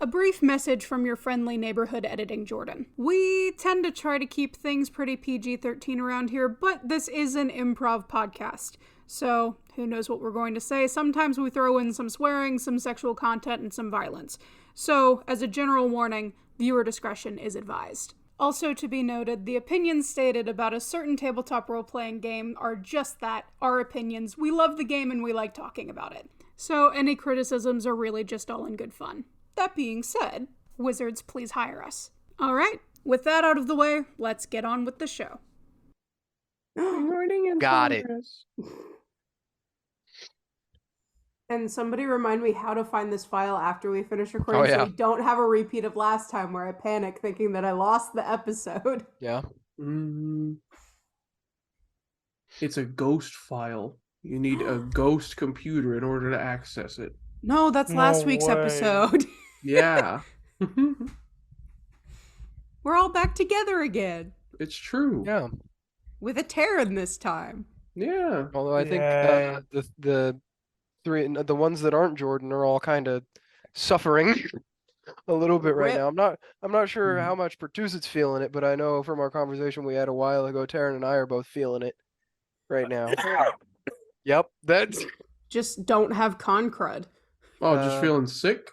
A brief message from your friendly neighborhood editing Jordan. We tend to try to keep things pretty PG-13 around here, but this is an improv podcast. So, who knows what we're going to say. Sometimes we throw in some swearing, some sexual content, and some violence. So, as a general warning, viewer discretion is advised. Also to be noted, the opinions stated about a certain tabletop role-playing game are just that, our opinions. We love the game and we like talking about it. So, any criticisms are really just all in good fun. That being said, wizards, please hire us. All right, with that out of the way, let's get on with the show. Got it. And somebody remind me how to find this file after we finish recording so we don't have a repeat of last time where I panic thinking that I lost the episode. Yeah. It's a ghost file. You need a ghost computer in order to access it. No, that's last week's episode. Yeah. We're all back together again. It's true. Yeah. With a Terran this time. Yeah. Although I think the ones that aren't Jordan are all kind of suffering a little bit right now. I'm not sure how much Pertuset's feeling it, but I know from our conversation we had a while ago, Taryn and I are both feeling it right now. Yep, that's just don't have con crud. Oh, just feeling sick?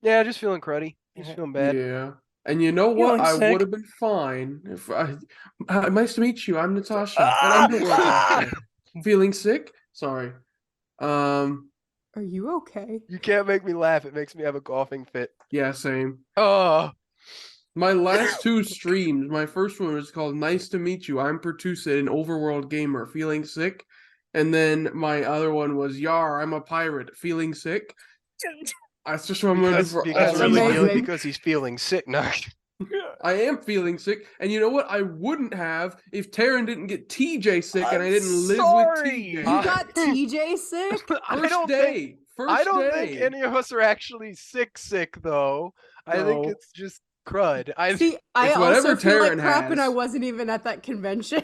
Yeah, just feeling cruddy. Just feeling bad. Yeah. And you know what? I would have been fine if nice to meet you. I'm Natasha. And I'm feeling sick? Sorry. Are you okay? You can't make me laugh. It makes me have a coughing fit. Yeah, same. Oh. My last two streams, my first one was called Nice to Meet You. I'm Pertuset, an overworld gamer, feeling sick. And then my other one was Yar, I'm a pirate, feeling sick. That's just what I'm going to because he's feeling sick now. I am feeling sick, and you know what? I wouldn't have if Taryn didn't get TJ sick, and I didn't live with TJ. You got TJ sick? I don't think any of us are actually sick, though. No. I think it's just crud. I also feel like crap, and I wasn't even at that convention.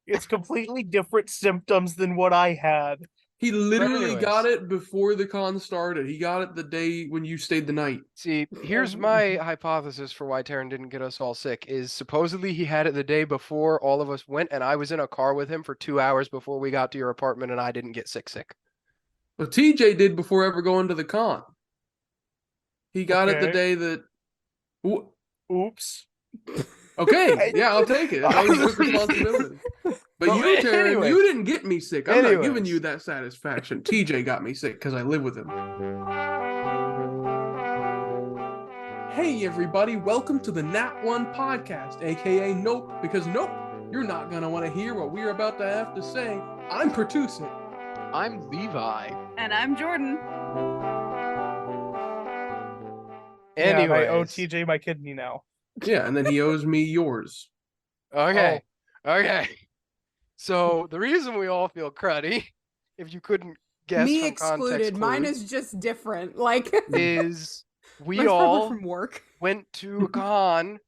It's completely different symptoms than what I had. He literally got it before the con started. He got it the day when you stayed the night. See, here's my hypothesis for why Taryn didn't get us all sick, is supposedly he had it the day before all of us went, and I was in a car with him for 2 hours before we got to your apartment, and I didn't get sick. Well, TJ did before ever going to the con. He got it the day that... Oops. Okay, yeah, I'll take it. That was his responsibility. But you, Taryn, you didn't get me sick. I'm not giving you that satisfaction. TJ got me sick because I live with him. Hey, everybody. Welcome to the Nat One Podcast, a.k.a. Nope, because nope, you're not going to want to hear what we're about to have to say. I'm Pertuset. I'm Levi. And I'm Jordan. Anyway, I owe TJ my kidney now. Yeah, and then he owes me yours. Okay. So the reason we all feel cruddy, if you couldn't guess, me excluded, mine is just different. Like, is we all from work went to a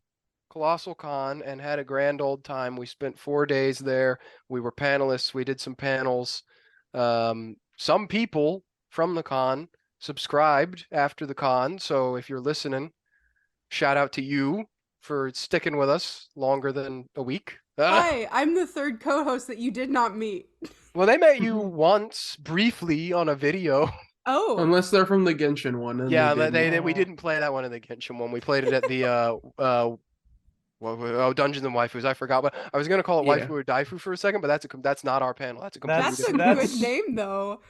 colossal con, and had a grand old time. We spent 4 days there. We were panelists. We did some panels. Some people from the con subscribed after the con. So if you're listening, shout out to you for sticking with us longer than a week. Hi, I'm the third co-host that you did not meet. Well, they met you once, briefly, on a video. Oh. Unless they're from the Genshin one. And we didn't play that one in the Genshin one. We played it at the Dungeons and Waifus. I forgot, but I was gonna call it Waifu or Daifu for a second, but that's not our panel. That's a completely different. That's a good name, though.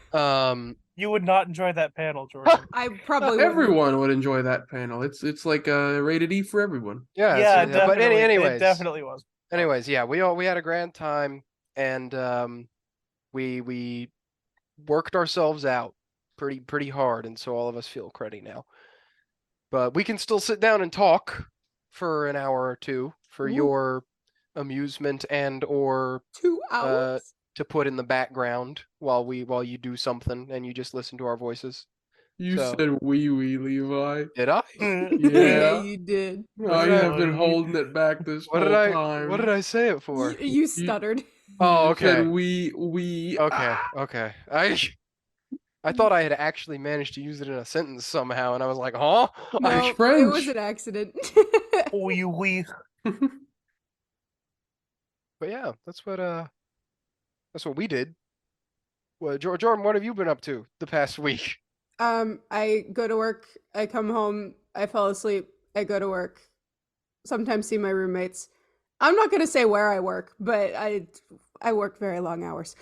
You would not enjoy that panel, Jordan. I probably everyone would enjoy that panel. It's like a rated E for everyone. Yeah, but anyways, it definitely was. Anyways, yeah, we had a grand time, and we worked ourselves out pretty hard, and so all of us feel cruddy now. But we can still sit down and talk for an hour or two for your amusement and or 2 hours to put in the background while you do something and you just listen to our voices. You said wee Levi. Did I? Yeah, you did. I have been holding it back this whole time. What did I say it for? You stuttered. Oh, okay. You said we. Okay. I I thought I had actually managed to use it in a sentence somehow, and I was like, huh? No, it French. was an accident. Oui, oui. But yeah, that's what we did. Well, Jordan, what have you been up to the past week? I go to work, I come home, I fall asleep, I go to work. Sometimes see my roommates. I'm not gonna say where I work, but I work very long hours.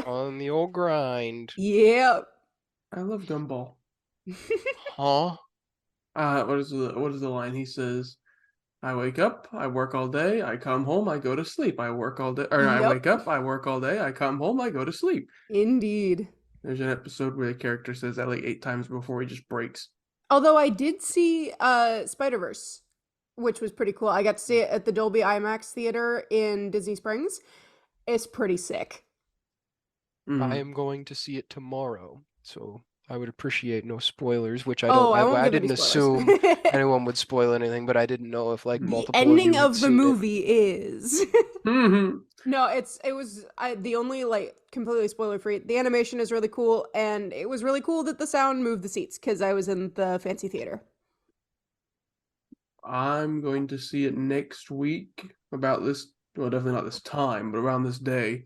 On the old grind. Yep. I love Gumball. Huh? What is the line? He says, "I wake up, I work all day, I come home, I go to sleep. I work all day, or I Yep. wake up, I work all day, I come home, I go to sleep." Indeed. There's an episode where the character says that like 8 times before he just breaks. Although I did see Spider-Verse, which was pretty cool. I got to see it at the Dolby IMAX theater in Disney Springs. It's pretty sick. I am going to see it tomorrow, so I would appreciate no spoilers, which I Oh, I don't. won't I give any didn't spoilers. assume anyone would spoil anything, but I didn't know if like The multiple ending you had of the seen it. movie is Mhm. no, it was the only like completely spoiler free. The animation is really cool, and it was really cool that the sound moved the seats because I was in the fancy theater. I'm going to see it next week about this. Well, definitely not this time, but around this day.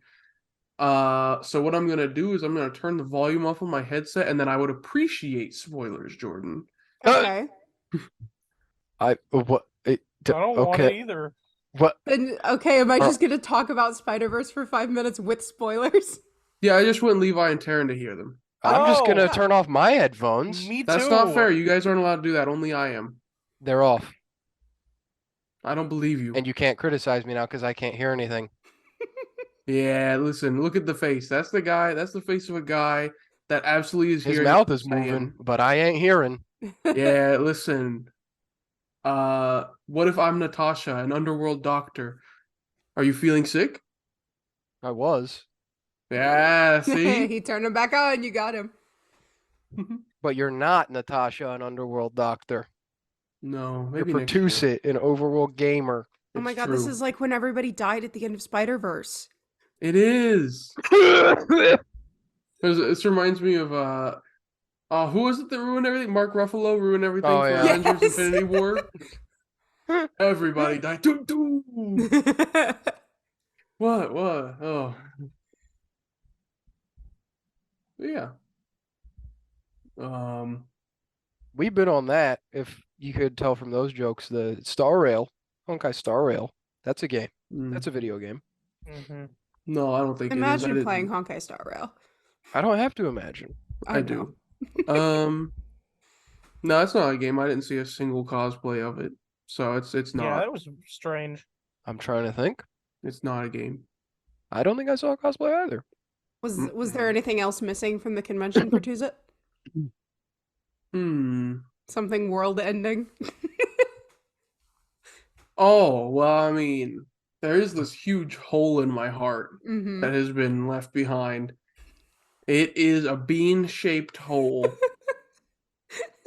So what I'm gonna do is I'm gonna turn the volume off on my headset, and then I would appreciate spoilers, Jordan. Okay. What? I don't want it either. What? Then okay, am I just gonna talk about Spider-Verse for 5 minutes with spoilers? Yeah, I just want Levi and Taryn to hear them. I'm just gonna yeah. turn off my headphones. Me too. That's not fair. You guys aren't allowed to do that. Only I am. They're off, I don't believe you. and you can't criticize me now because I can't hear anything. Yeah, listen, look at the face. That's the guy. That's the face of a guy that absolutely is His hearing mouth what is I'm moving, saying. but I ain't hearing. Yeah, listen. What if I'm Natasha, an underworld doctor? Are you feeling sick? I was, Yeah, see? He turned him back on. You got him. but you're not Natasha, an underworld doctor. No, You're maybe next year. Pertuset, an overworld gamer. Oh my It's god, true. this is like when everybody died at the end of Spider-Verse. It is. This reminds me of who was it that ruined everything? Mark Ruffalo ruined everything Oh, for yeah. Avengers Yes. Infinity War. Everybody died. Doo doo. What? Oh. Yeah. We've been on that. If you could tell from those jokes, the Star Rail, Honkai Star Rail. That's a game. That's a video game. Mm-hmm. No, I don't think Imagine it is. playing Honkai Star Rail. I don't have to imagine. I do. No, it's not a game. I didn't see a single cosplay of it, so it's Yeah, not. that was strange. I'm trying to think. It's not a game. I don't think I saw a cosplay either. Was there anything else missing from the convention, Pertuset? Something world-ending? Oh, well, I mean, there is this huge hole in my heart Mm-hmm. that has been left behind. It is a bean-shaped hole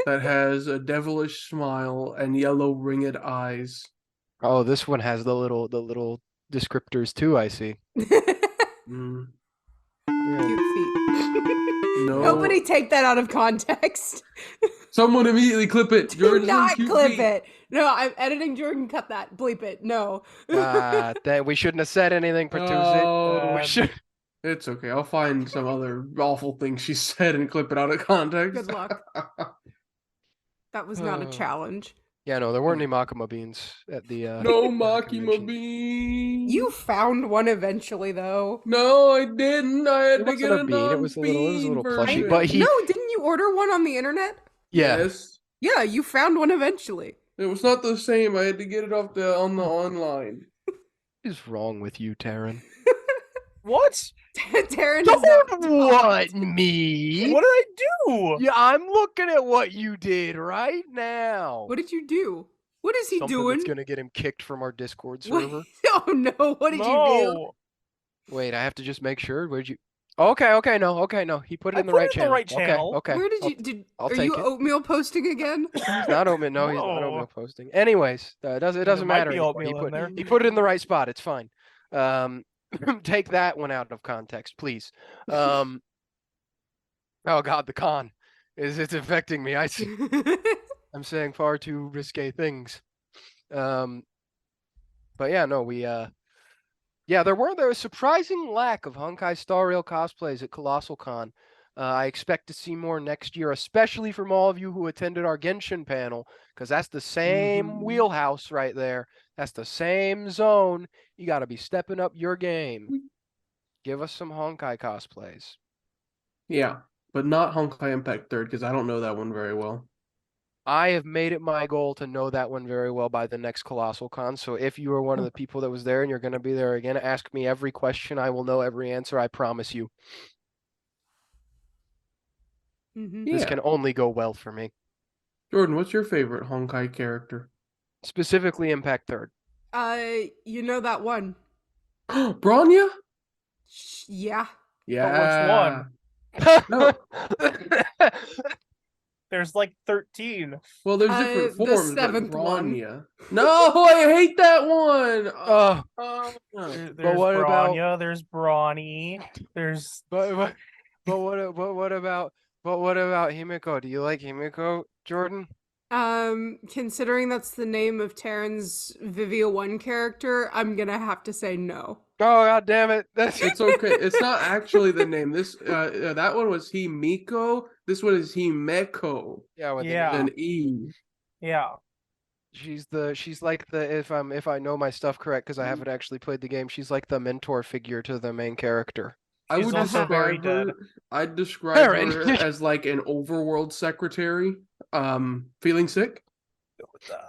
that has a devilish smile and yellow ringed eyes. Oh, this one has the little descriptors too, I see. Mm. Yeah. Cute feet. No. Nobody take that out of context. Someone immediately clip it. Do Jordan's not cute clip feet. it. No, I'm editing Jordan. Cut that. Bleep it. No. That we shouldn't have said anything, Pertuset. Oh, We should. it's okay. I'll find some other awful thing she said and clip it out of context. Good luck. That was not a Oh. challenge. Yeah, no, there weren't any Makima beans at the. No at the Makima convention. bean. You found one eventually, though. No, I didn't. I had It to wasn't get a a bean, it was a little plushie, version. but he- No, didn't you order one on the internet? Yeah. Yes. Yeah, you found one eventually. It was not the same. I had to get it off on the online. What is wrong with you, Taryn? What? Taryn does not Don't talk. want me. What did I do? Yeah, I'm looking at what you did right now. What did you do? What is he Something doing? that's gonna get him kicked from our Discord What- server. Oh no! What did you do? No. Wait, I have to just make sure. Where'd you? Okay, no. He put it I in the put right it in the channel. right channel. Okay. Where did I'll- you? Did I'll are take you it. oatmeal posting again? He's not oatmeal. No, he's not No. oatmeal posting. Anyways, it doesn't There might matter. be anymore. oatmeal in there. He put it in the right spot. It's fine. Take that one out of context, please. Oh God, the con it's affecting me. I'm saying far too risque things. Um, but yeah, no, there was a surprising lack of Honkai Star Rail cosplays at Colossal Con. I expect to see more next year, especially from all of you who attended our Genshin panel, because that's the same wheelhouse right there. That's the same zone. You got to be stepping up your game. Give us some Honkai cosplays. Yeah, but not Honkai Impact Third because I don't know that one very well. I have made it my goal to know that one very well by the next Colossal Con. So if you are one of the people that was there and you're going to be there again, ask me every question. I will know every answer. I promise you. This can only go well for me. Jordan, what's your favorite Honkai character? Specifically Impact Third. You know that one. Bronya? Yeah. Yeah. But which one? No. There's like 13. Well, there's different the forms, but 7th one. Bronya. No, I hate that one. There's what about- Bronya, there's Brawny, there's But what about Himiko? Do you like Himiko, Jordan? Considering that's the name of Terran's Vivia 1 character, I'm gonna have to say no. Oh God damn it! It's okay. It's not actually the name. This that one was Himiko. This one is Himeko. Yeah, with Yeah. An E. yeah. She's like the if I know my stuff correct because I haven't actually played the game. She's like the mentor figure to the main character. I She's would also very describe her. dead. I'd describe Aaron. her as like an overworld secretary. Feeling sick. Well,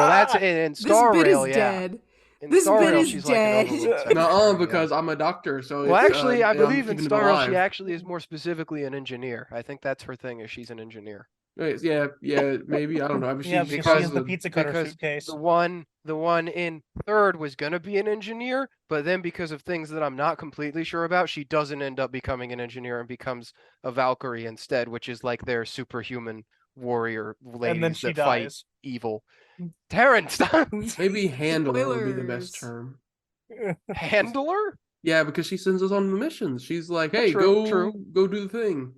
that's in This Star bit Rail, is yeah. dead. In This Star bit Rail, is she's dead. like an overworld No, secretary, because I'm a doctor, so Well, it's, actually, I I'm believe in keeping it Star Rail she alive. actually is more specifically an engineer. I think that's her thing. Is she's an engineer. Yeah, maybe I don't know. I mean, Yeah, she because she has causes the a- pizza cutter because suitcase. The one in Third was gonna be an engineer, but then because of things that I'm not completely sure about, she doesn't end up becoming an engineer and becomes a Valkyrie instead, which is like their superhuman warrior ladies And then she that fight dies. evil. Terrence, Maybe handler would be the best Spoilers. term. handler? Yeah, because she sends us on the missions. She's like, Oh, "Hey, true. go do the thing."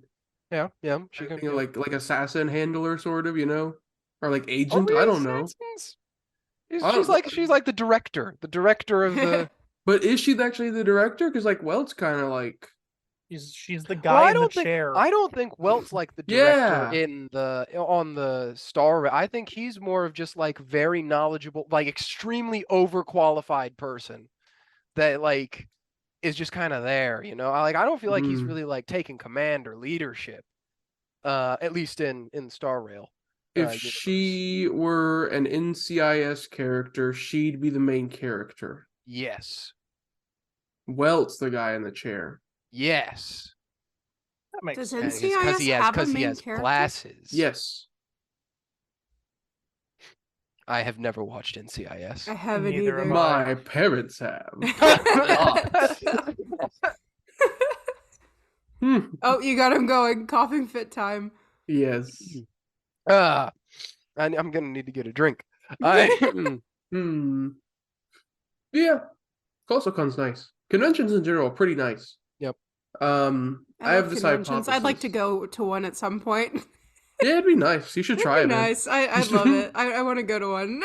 Yeah, she can. Think of like assassin handler, sort of, or like Are agent. we I don't know. assassins? I don't She's like the director of the. But is she actually the director? Because like Welt's kind of like She's the Well, guy in the chair. I don't think Welt's like the director Yeah. on the Star. I think he's more of just like very knowledgeable, like extremely overqualified person that like is just kind of there, Like I don't feel like he's really like taking command or leadership. At least in Star Rail. if universe. she were an NCIS character, she'd be the main character. Yes. Welt's the guy in the chair. Yes. That makes Does sense. NCIS have a he main has character? glasses. Yes. I have never watched NCIS. I haven't Neither either. am I. My parents have. Oh, you got him going. Coughing fit time. Yes. I'm gonna need to get a drink. Yeah. ColossalCon's nice. Conventions in general are pretty nice. Yep. I have love this conventions. I'd like to hypothesis. go to one at some point. Yeah, it'd be nice. You should It'd try be it. man. nice. I love it. I want to go to one.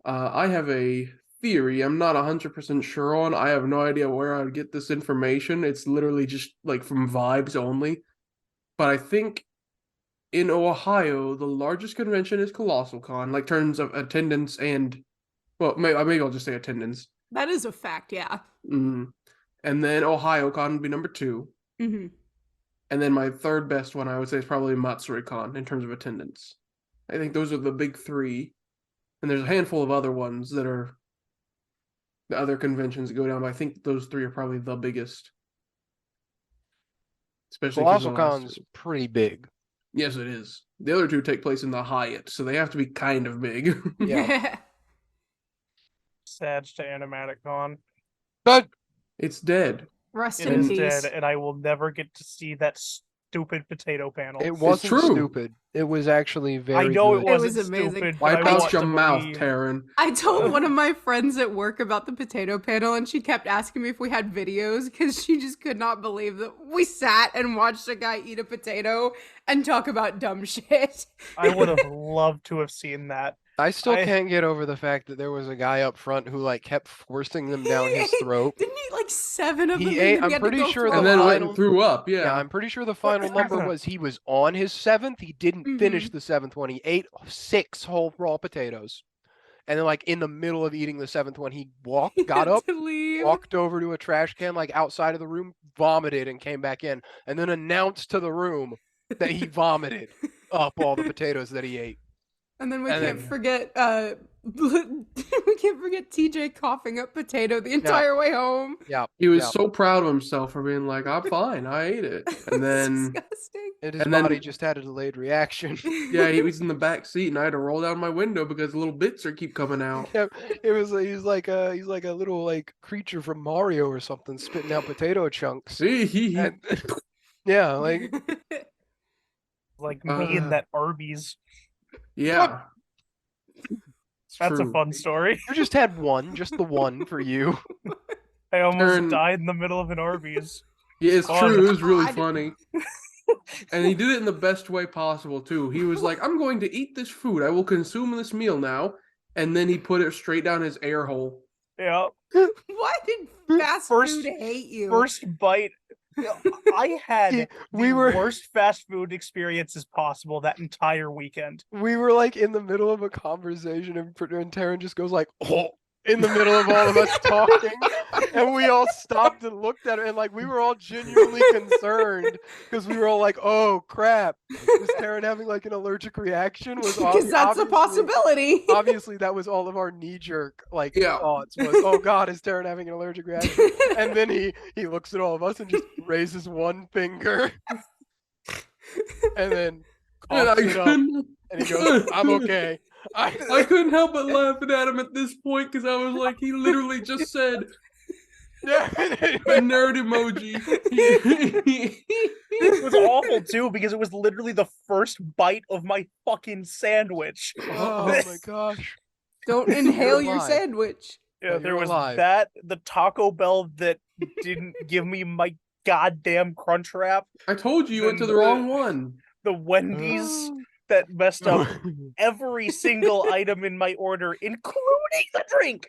I have a theory I'm not 100% sure on. I have no idea where I would get this information. It's literally just like from vibes only. But I think in Ohio, the largest convention is Colossal Con, like terms of attendance and, well, maybe I'll just say attendance. That is a fact, yeah. And then Ohio Con would be number 2. Mm-hmm. And then my third best one, I would say, is probably Matsuri Con in terms of attendance. I think those are the big 3. And there's a handful of other ones that are the other conventions that go down, but I think those 3 are probably the biggest. Especially Colossal Con's pretty big. Yes, it is. The other 2 take place in the Hyatt, so they have to be kind of big. Yeah. Sad to Animatic Con. But It's dead. Rest It in is peace. dead, and I will never get to see that stupid potato panels. It wasn't true. stupid. It was actually very I know good. it wasn't was amazing. stupid. but Wipe I out want your to mouth, believe- Taryn. I told one of my friends at work about the potato panel, and she kept asking me if we had videos because she just could not believe that we sat and watched a guy eat a potato and talk about dumb shit. I would have loved to have seen that. I still I- can't get over the fact that there was a guy up front who like kept forcing them down his throat. Didn't he eat like 7 of them? He and ate- then I'm he had to pretty go sure throw the And then up? went final- and threw up, Yeah, yeah. I'm pretty sure the final number was he was on his 7th. He didn't finish the 7th one. He ate 6 whole raw potatoes. And then like in the middle of eating the 7th one, he got up, to leave. walked over to a trash can like outside of the room, vomited and came back in, and then announced to the room that he vomited up all the potatoes that he ate. And then we And can't then- forget we can't forget TJ coughing up potato the entire way home. Yeah. He was yeah. so proud of himself for being like, I'm fine, I ate it. And then, disgusting. And his and then- body just had a delayed reaction. yeah, he was in the back seat, and I had to roll down my window because little bits are keep coming out. Yeah, it was he's like a little like creature from Mario or something spitting out potato chunks. See, And, yeah, like Like me and that Arby's. yeah. It's That's true. a fun story. you just had one, just the one for you. I almost Turn- died in the middle of an Arby's. Yeah, it's Fun. true. It was really God. funny. And he did it in the best way possible, too. He was like, I'm going to eat this food. I will consume this meal now. And then he put it straight down his air hole. Yeah. Why did fast First- food hate you? First bite. I had We the were worst fast food experiences possible that entire weekend. we were like in the middle of a conversation and Taryn just goes like, oh, in the middle of all of us talking, and we all stopped and looked at her, and like we were all genuinely concerned because we were all like, oh crap, was Taryn having like an allergic reaction? Was Because that's a obviously- possibility. Obviously, that was all of our knee-jerk like Yeah. thoughts. Was oh god, is Taryn having an allergic reaction? And then he looks at all of us and just raises one finger, and then And I coughs it up, couldn't, and he goes, "I'm okay." I couldn't help but laughing at him at this point because I was like, he literally just said Yeah. a nerd emoji. It was awful too because it was literally the first bite of my fucking sandwich. Oh my gosh. Don't inhale your alive. sandwich. Yeah, Well, there you're was alive. that, the Taco Bell that didn't give me my goddamn crunch wrap, I told you you went to the wrong one. the Wendy's that messed up every single item in my order, including the drink.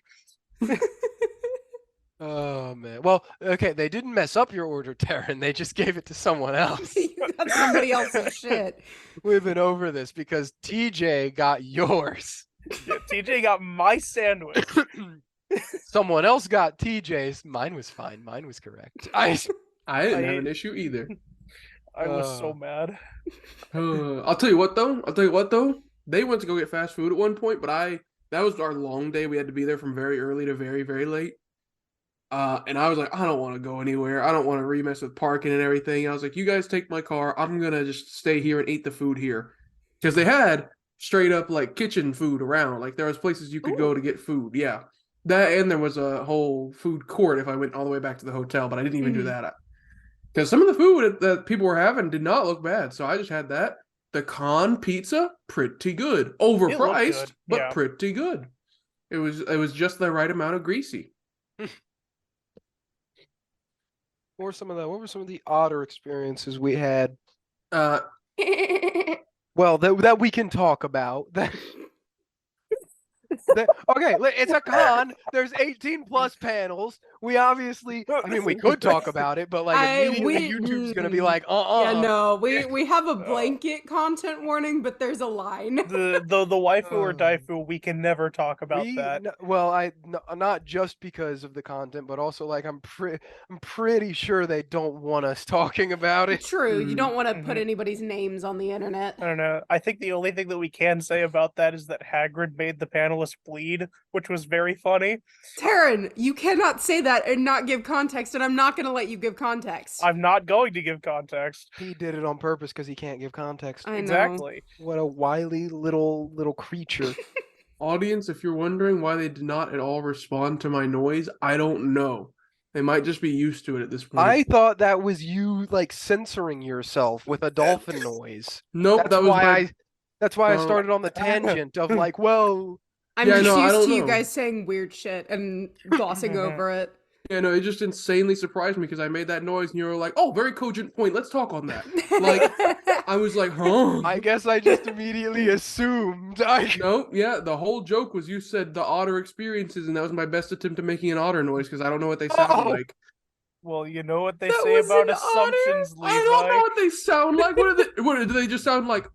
Oh man. Well, okay, they didn't mess up your order, Taryn. They just gave it to someone else. You got somebody else's shit. We've been over this because TJ got yours. Yeah, TJ got my sandwich. Someone else got TJ's. Mine was fine. Mine was correct. I didn't I have ate- an issue either. I was so mad. I'll tell you what though. They went to go get fast food at one point, but that was our long day. We had to be there from very early to very, very late. And I was like, I don't want to go anywhere. I don't want to remess with parking and everything. I was like, you guys take my car. I'm gonna just stay here and eat the food here. Because they had straight up like kitchen food around. Like there was places you could go to get food. Yeah. That and there was a whole food court if I went all the way back to the hotel, but I didn't even do that. Because some of the food that people were having did not look bad. So I just had that. The con pizza, pretty good. Overpriced, good, but yeah. pretty good. It was just the right amount of greasy. What were some of the odder experiences we had? Uh Well, that we can talk about. Okay, it's a con. There's 18 plus panels. We obviously, I mean, we could talk about it, but like immediately YouTube's gonna be like, Yeah, no, we have a blanket content warning, but there's a line. The waifu or daifu, we can never talk about that. Not just because of the content, but also like I'm pretty sure they don't want us talking about it. True, you don't want to put Mhm. anybody's names on the internet. I don't know. I think the only thing that we can say about that is that Hagrid made the panelists bleed, which was very funny. Taryn, you cannot say that and not give context, and I'm not going to let you give context. I'm not going to give context. He did it on purpose because he can't give context. I know. Exactly. What a wily little creature. audience, if you're wondering why they did not at all respond to my noise, I don't know. They might just be used to it at this point. I thought that was you like censoring yourself with a dolphin noise. Nope, That's that was why that's why I Oh. started on the tangent of like, well, I'm Yeah, just no, I used don't to you know. guys saying weird shit and glossing over it. Yeah, no, it just insanely surprised me because I made that noise and you were like, "Oh, very cogent point. Let's talk on that." Like, I was like, "Huh?" I guess I just immediately assumed. No, yeah, the whole joke was you said the otter experiences, and that was my best attempt at making an otter noise because I don't know what they sound Oh. like. Well, you know what they That say was about an assumptions, Levi. I don't know what they sound like. What do they just sound like?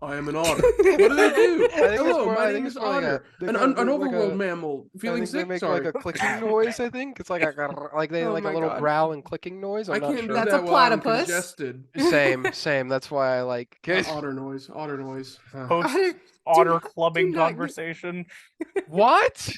I am an otter. What do they do? I think it's Hello, more- I my think name it's is more like Otter, a- an they're like overworld a- mammal. I Feeling think they sick? make Sorry. like a clicking noise. I think it's like they Oh like a my little God. growl and clicking noise. I'm I not can't sure. do That's that a while I'm platypus. congested. Same. That's why I like. Otter noise. Otter noise. Post Otter- otter do clubbing not- conversation. What?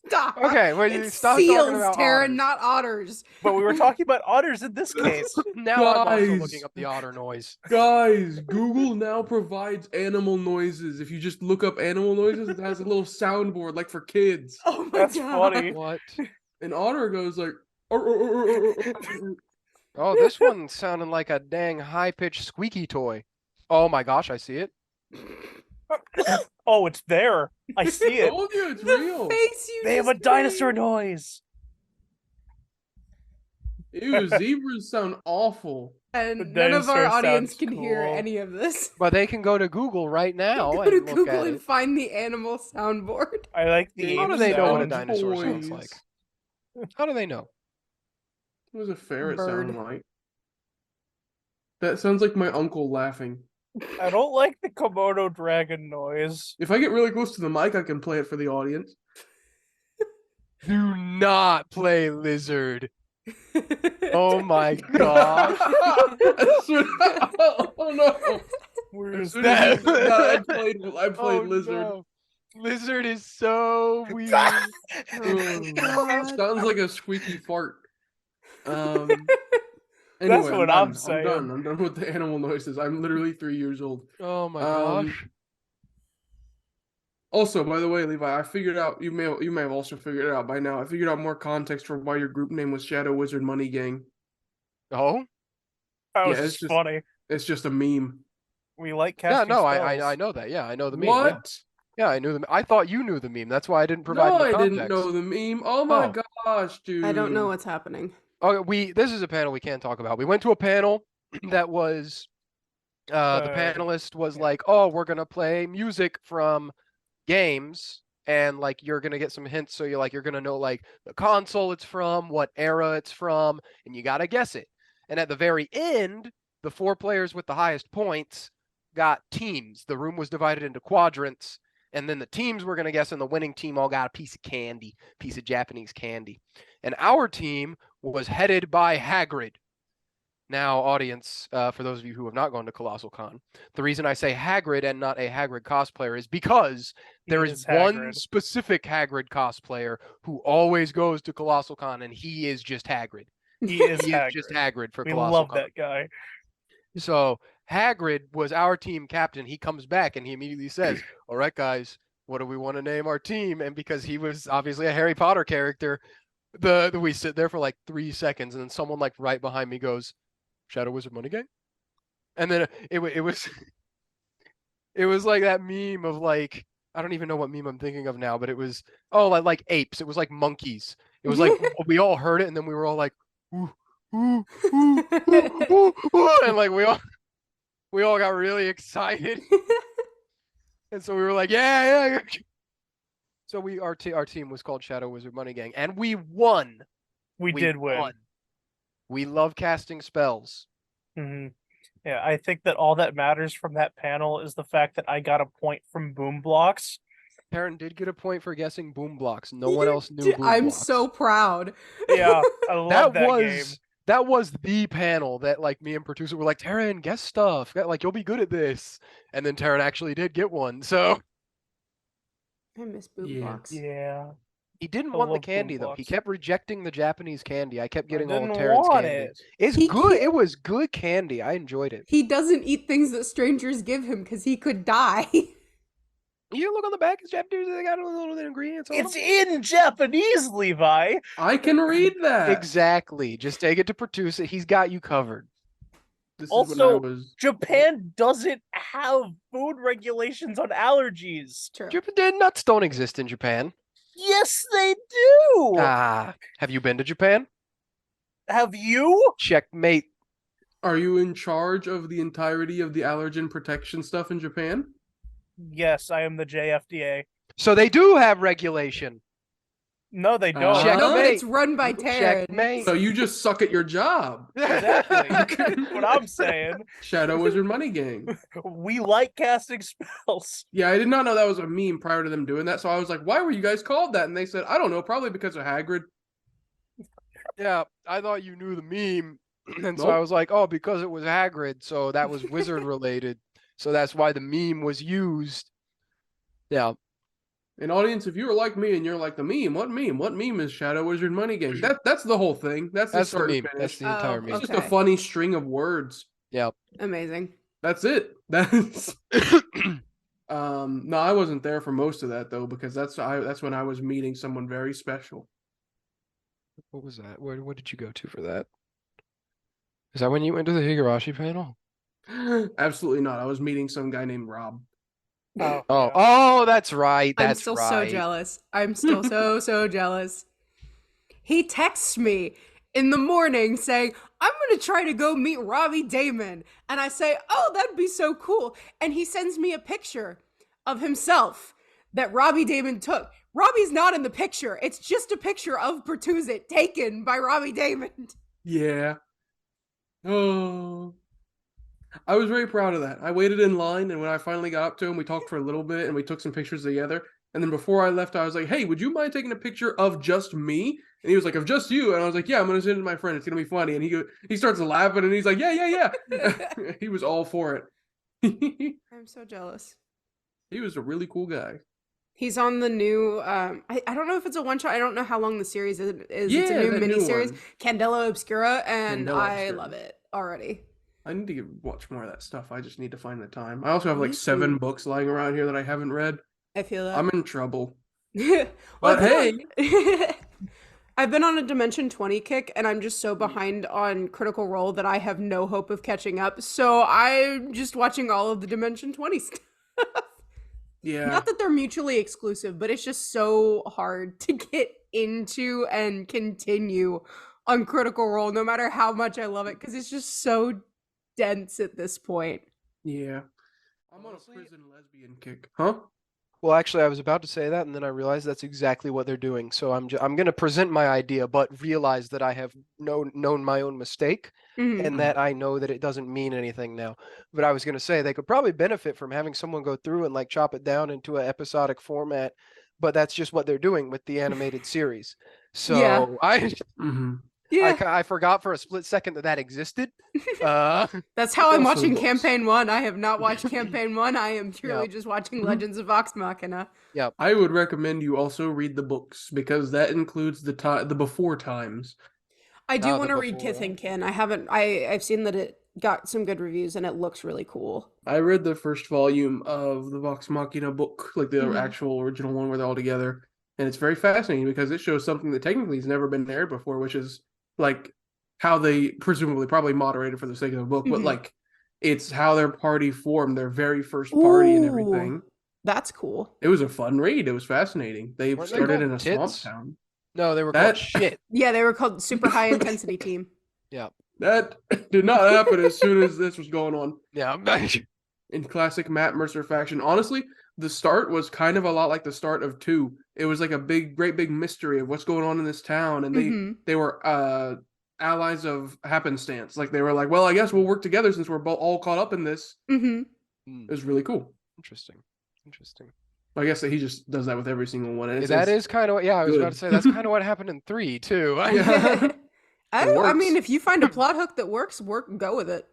Stop. Okay, well, you It's stop talking seals, about Tara, otters. not otters. But we were talking about otters in this case. Now I'm also Guys. looking up the otter noise. Guys, Google now provides animal noises. If you just look up animal noises, it has a little soundboard like for kids. Oh my That's God. funny. What? An otter goes like. Oh, this one sounded like a dang high-pitched squeaky toy. Oh my gosh, I see it. Oh, it's there. I see I it. told you it's The real. face you They have a just dinosaur made. noise. Ew, zebras sound awful. And The none of our dinosaur audience sounds can hear cool. any of this. But they can go to Google right now Go and to look Google at and it. find the animal soundboard. I like the How ape do they know what a sound. dinosaur sounds Toys. like? How do they know? What does a ferret Bird. sound like? That sounds like my uncle laughing. I don't like the Komodo dragon noise. If I get really close to the mic, I can play it for the audience. Do not play lizard. Oh my god. Oh no! Where's As soon that? as you said that, I played Oh, lizard. no. Lizard is so weird. God. Sounds like a squeaky fart. Anyway, That's what I'm I'm saying. done. I'm done with the animal noises. I'm literally 3 years old. Oh my Um, gosh. Also, by the way, Levi, I figured out you may have also figured it out by now. I figured out more context for why your group name was Shadow Wizard Money Gang. Oh? That was Yeah, it's just just- funny. It's just a meme. We like Yeah, casting no, spells. I know that. Yeah, I know the meme. What? Yeah, I knew the. I thought you knew the meme. That's why I didn't provide No, any I context. didn't know the meme. Oh my Oh. gosh, dude. I don't know what's happening. Okay, this is a panel we can't talk about. We went to a panel that was the panelist was like, "Oh, we're gonna play music from games, and like you're gonna get some hints, so you're gonna know like the console it's from, what era it's from, and you gotta guess it." And at the very end, the 4 players with the highest points got teams. The room was divided into quadrants, and then the teams were gonna guess, and the winning team all got a piece of candy, piece of Japanese candy. And our team was headed by Hagrid. Now, audience, for those of you who have not gone to Colossal Con, the reason I say Hagrid and not a Hagrid cosplayer is because there is one Hagrid. specific Hagrid cosplayer who always goes to Colossal Con, and he is just Hagrid. He is He Hagrid. is just Hagrid for We Colossal love Con. that guy. So Hagrid was our team captain. He comes back and he immediately says, "All right, guys, what do we want to name our team?" And because he was obviously a Harry Potter character, we sit there for like 3 seconds, and then someone like right behind me goes, "Shadow Wizard Money Gang," and then it was it was like that meme of like I don't even know what meme I'm thinking of now, but it was like apes. It was like monkeys. It was like we all heard it, and then we were all like, ooh, ooh, ooh, ooh, ooh, ooh, and like we all got really excited, and so we were like, yeah. So our team was called Shadow Wizard Money Gang, and we won. We did win. won. We love casting spells. hmm Yeah, I think that all that matters from that panel is the fact that I got a point from Boom Blocks. Taryn did get a point for guessing boom blocks. No one else knew boom I'm blocks. so proud. Yeah, I love that game. That was the panel that like me and Pertuset were like, Taryn, guess stuff. Like you'll be good at this. And then Taryn actually did get one. So I miss Boom Yeah. Blocks. Yeah. he didn't I want the love boom candy though. He blocks. kept rejecting the Japanese candy. I kept getting all of didn't Taryn's want candy. it. It's He good. can't- It was good candy. I enjoyed it. He doesn't eat things that strangers give him because he could die. You look on the back, it's Japanese. They got a little ingredients on It's them. in Japanese, Levi. I can read that. Exactly. Just take it to Pertuset. He's got you covered. This is when I Also, was. Japan doesn't have food regulations on allergies. True. Nuts don't exist in Japan. Yes, they do. Have you been to Japan? Have you? Checkmate. Are you in charge of the entirety of the allergen protection stuff in Japan? Yes, I am the JFDA. So they do have regulation. No, they don't. Check- No, but Checkmate. it's run by Taryn. Checkmate. So you just suck at your job. Exactly. What I'm saying. Shadow Wizard Money Gang. We like casting spells. Yeah, I did not know that was a meme prior to them doing that. So I was like, why were you guys called that? And they said, I don't know, probably because of Hagrid. Yeah, I thought you knew the meme. And so Nope. I was like, oh, because it was Hagrid, so that was wizard related. So that's why the meme was used. Yeah. And audience, if you were like me and you're like the meme, what meme? What meme is Shadow Wizard Money Gang? That's the whole thing. That's the That's the start and meme. finish. That's the entire Oh, meme. It's just okay. a funny string of words. Yeah. Amazing. That's it. That's no, I wasn't there for most of that though, because that's when I was meeting someone very special. What was that? What did you go to for that? Is that when you went to the Higurashi panel? Absolutely not. I was meeting some guy named Rob. Oh, that's right. I'm That's still right. so jealous. I'm still so jealous. He texts me in the morning saying, I'm going to try to go meet Robbie Damon. And I say, oh, that'd be so cool. And he sends me a picture of himself that Robbie Damon took. Robbie's not in the picture. It's just a picture of Pertuset taken by Robbie Damon. Yeah. Oh. I was very proud of that. I waited in line, and when I finally got up to him, we talked for a little bit, and we took some pictures together. And then before I left, I was like, hey, would you mind taking a picture of just me? And he was like, of just you? And I was like, yeah, I'm going to send it to my friend. It's going to be funny. And he starts laughing, and he's like, yeah. He was all for it. I'm so jealous. He was a really cool guy. He's on the new, I don't know if it's a one-shot. I don't know how long the series is. It's a new that new miniseries, one. Candela Obscura, and Candela I Obscura. love it already. I need to watch more of that stuff. I just need to find the time. I also have Me like 7 too. books lying around here that I haven't read. I feel that. I'm in trouble. Well, But I've been on a Dimension 20 kick, and I'm just so behind on Critical Role that I have no hope of catching up. So I'm just watching all of the Dimension 20 stuff. Yeah. Not that they're mutually exclusive, but it's just so hard to get into and continue on Critical Role, no matter how much I love it, because it's just so dense at this point. Yeah. I'm on a Honestly- prison lesbian kick. Huh? Well, actually, I was about to say that, and then I realized that's exactly what they're doing. So I'm going to present my idea, but realize that I have known my own mistake, Mhm. and that I know that it doesn't mean anything now. But I was going to say they could probably benefit from having someone go through and like chop it down into an episodic format, but that's just what they're doing with the animated series. So Yeah. Mm-hmm. Yeah, I forgot for a split second that existed. that's how I'm also watching looks- Campaign 1. I have not watched Campaign 1. I am purely Yeah. just watching Mhm. Legends of Vox Machina. I would recommend you also read the books because that includes the before times. I do Oh, the want to read before. Kith and Kin. I've seen that it got some good reviews and it looks really cool. I read the first volume of the Vox Machina book, like the Mhm. actual original one where they're all together. And it's very fascinating because it shows something that technically has never been aired before, which is like how they presumably probably moderated for the sake of the book, but Mhm. like it's how their party formed, their very first party and Ooh. everything. That's cool. It was a fun read. It was fascinating. They Weren't they started called in a swamp tits? town. No, they were That- called shit. Yeah, they were called Super High Intensity Team. That did not happen as soon as this was going on. Yeah. In classic Matt Mercer fashion. Honestly, the start was kind of a lot like the start of 2. It was like a great big mystery of what's going on in this town, and Mhm. they were allies of happenstance. Like they were like, well, I guess we'll work together since we're all caught up in this. Mhm. It was really cool. Interesting. I guess that he just does that with every single one. And That is kind of what, yeah, I was about good. to say that's kind of what happened in 3 too. Yeah. I works. mean, if you find a plot hook that works, go with it.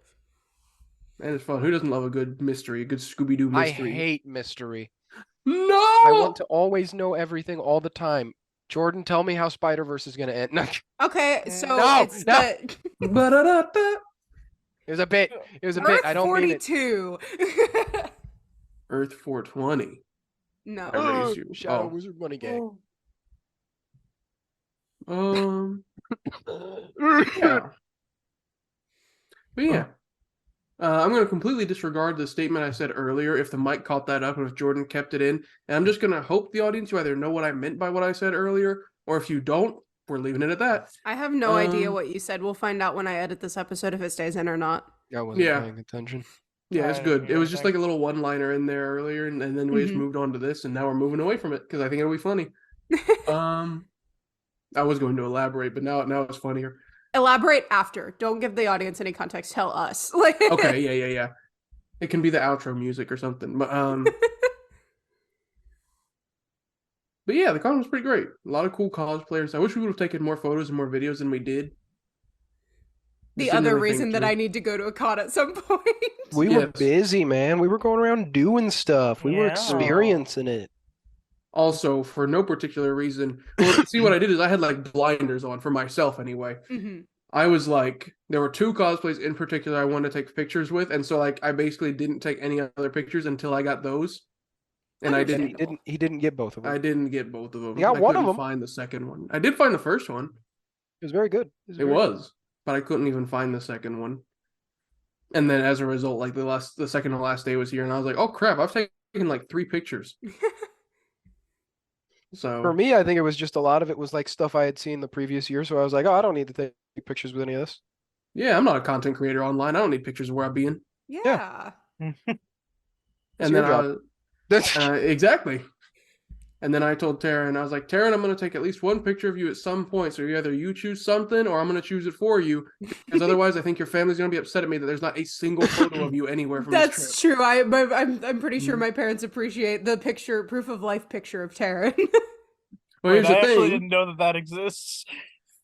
And it's fun. Who doesn't love a good mystery, a good Scooby Doo I mystery? hate mystery. No. I want to always know everything all the time. Jordan, tell me how Spider-Verse is going to end. No, Okay, so No, it's no. the Ba-da-da-da. it was a bit. It was a bit. Earth I don't mean it. 42. Earth 420. No. I raise you. Shadow Oh. Wizard Money Gang. Yeah. But yeah. I'm going to completely disregard the statement I said earlier if the mic caught that up and if Jordan kept it in. And I'm just going to hope the audience you either know what I meant by what I said earlier, or if you don't, we're leaving it at that. I have no idea what you said. We'll find out when I edit this episode if it stays in or not. I wasn't Yeah. paying attention. Yeah, it's I didn't good. hear It was just anything. like a little one-liner in there earlier, and then we just Mhm. moved on to this, and now we're moving away from it because I think it'll be funny. I was going to elaborate, but now it's funnier. Elaborate after. Don't give the audience any context. Tell us. Okay, yeah. It can be the outro music or something, but but yeah, the con was pretty great. A lot of cool cosplayers. I wish we would have taken more photos and more videos than we did. The Just didn't other really think reason that to. I need to go to a con at some point. We were Yes. busy, man. We were going around doing stuff. We were Yeah. experiencing it. Also, for no particular reason. Well, see, what I did is I had like blinders on for myself anyway. Mhm. I was like, there were two cosplays in particular I wanted to take pictures with, and so like I basically didn't take any other pictures until I got those. And I didn't. He didn't get both of them. I didn't get both of them. You got I one of couldn't them. find the second one. I did find the first one. It was very good. It was, but I couldn't even find the second one. And then as a result, like the second to last day was here, and I was like, oh crap, I've taken like 3 pictures. So For me, I think it was just a lot of it was like stuff I had seen the previous year. So I was like, oh, I don't need to take pictures with any of this. yeah, I'm not a content creator online. I don't need pictures of where I'm being. Yeah. And It's then your job. exactly. And then I told Taryn, I was like, Taryn, I'm going to take at least one picture of you at some point. So either you choose something or I'm going to choose it for you. Because otherwise, I think your family's going to be upset at me that there's not a single photo of you anywhere from this trip. That's true. I'm pretty sure my parents appreciate the proof of life picture of Taryn. Well, here's I the actually thing. didn't know that exists.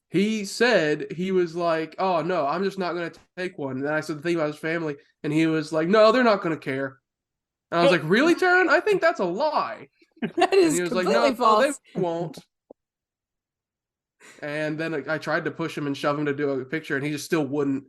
He said, he was like, oh, no, I'm just not going to take one. And then I said the thing about his family. And he was like, no, they're not going to care. And I was like, really, Taryn? I think that's a lie. That And is he was like, completely no, false. they won't. And then I tried to push him and shove him to do a picture, and he just still wouldn't.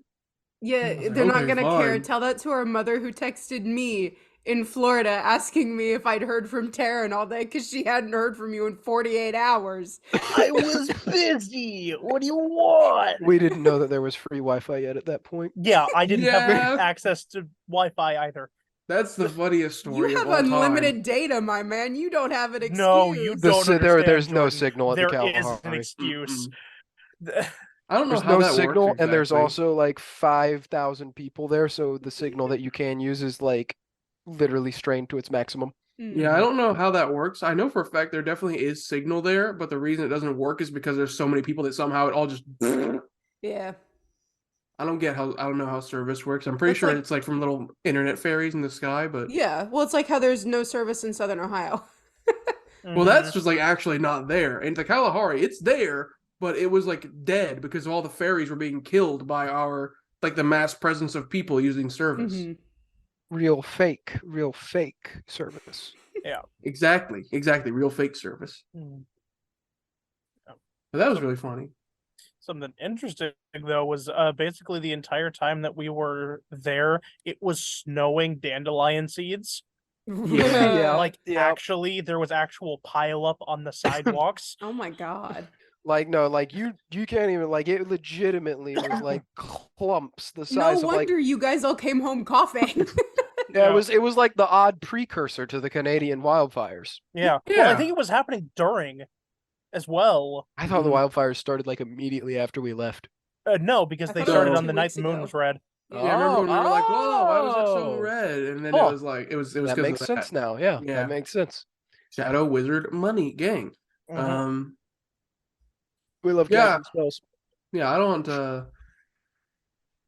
Yeah, like, they're not okay, gonna care. fine. Tell that to our mother who texted me in Florida asking me if I'd heard from Taryn all day because she hadn't heard from you in 48 hours. I was busy. What do you want? We didn't know that there was free Wi-Fi yet at that point. Yeah, I didn't have Yeah. access to Wi-Fi either. That's the funniest story You of have all unlimited data, my man. You don't have an excuse. No, you don't There's understand, no Jordan. signal at the There is an Kalahari. excuse. I don't know There's how no that signal, works and there's exactly. also like 5,000 people there, so the signal that you can use is like literally strained to its maximum. Yeah, I don't know how that works. I know for a fact there definitely is signal there, but the reason it doesn't work is because there's so many people that somehow it all just. Yeah. I don't know how service works. I'm pretty That's sure like- it's like from little internet fairies in the sky, but Yeah. Well, it's like how there's no service in Southern Ohio. well, that's just like actually not there. And the Kalahari, it's there, but it was like dead because all the fairies were being killed by our like the mass presence of people using service. Mhm. Real fake service. Exactly, real fake service. Mhm. But that was really funny. Something interesting though was basically the entire time that we were there, it was snowing dandelion seeds. Yeah. Like yeah. actually, there was actual pileup on the sidewalks. Oh my god. Like no, like you can't even like it. Legitimately was like clumps the No size of like wonder you guys all came home coughing. yeah. It was like the odd precursor to the Canadian wildfires. Yeah. Well, I Yeah. think it was happening during as well. I thought the Mhm. wildfires started like immediately after we left. No, because I they thought it started was on 2 the night weeks the moon ago. was red. Yeah, remember when we were like, "Whoa, why was it so Oh. red?" And then Huh. it was like it was That because makes of sense that. now. Yeah, Yeah. that makes sense. Shadow Wizard Money Gang. Mhm. We love Yeah. casting spells. Yeah, I don't.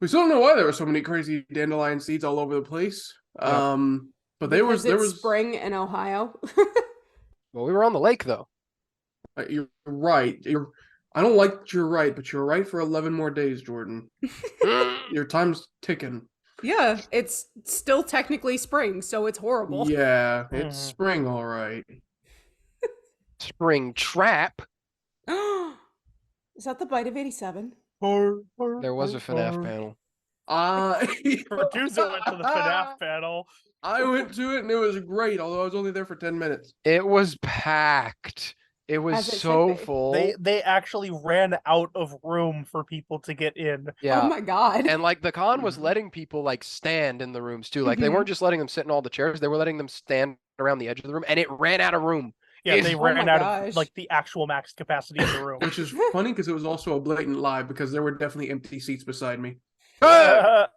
We still don't know why there were so many crazy dandelion seeds all over the place. Yeah. But there Because was it's spring in Ohio. Well, we were on the lake though. You're right. I don't like that you're right, but you're right for 11 more days, Jordan. Your time's ticking. Yeah, it's still technically spring, so it's horrible. Yeah, it's Mhm. spring, all right. Spring trap. Is that the bite of 87? There was a FNAF panel. Pertuset went to the FNAF panel. I went to it and it was great, although I was only there for 10 minutes. It was packed. It was As it should so be. full. They actually ran out of room for people to get in. Yeah. Oh my god. And like the con was letting people like stand in the rooms too. Like they weren't just letting them sit in all the chairs, they were letting them stand around the edge of the room, and it ran out of room. Yeah, they Oh ran my out gosh. of like the actual max capacity of the room. Which is funny because it was also a blatant lie because there were definitely empty seats beside me. Ah!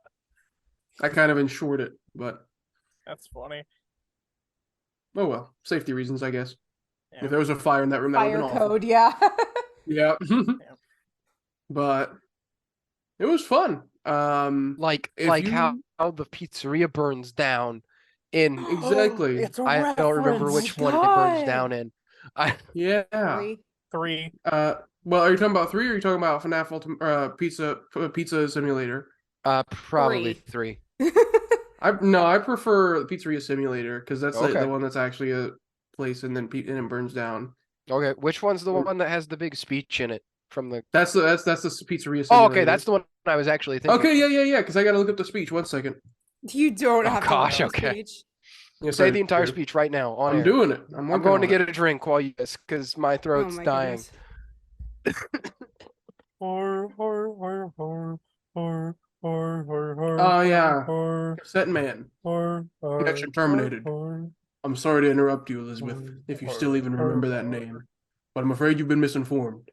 I kind of ensured it, but That's funny. oh well. Safety reasons, I guess. Yeah. If there was a fire in that room, that would Fire have been awful. code, yeah. Yeah. But it was fun. Like If how you- the pizzeria burns down in Exactly. It's a I don't remember reference. which one it God. burns down in. I Yeah. 3. 3. Well, are you talking about 3 or are you talking about FNAF Pizza Simulator? probably 3. I prefer the Pizzeria Simulator because that's Okay. the one that's actually a place and then it burns down. Okay, which one's the one that has the big speech in it from the That's the Pizzeria Simulator. Oh, okay, that's the one I was actually thinking. Okay, yeah, because I gotta look up the speech. 1 second. You don't Oh, have gosh, to watch the okay. speech. Yes, Say I the entire do. speech right now on I'm air. doing it. I'm I'm going to get a drink while you this because my Oh throat's my dying. goodness. Oh yeah, Set Man. Connection terminated. I'm sorry to interrupt you, Elizabeth, if you still even remember that name, but I'm afraid you've been misinformed.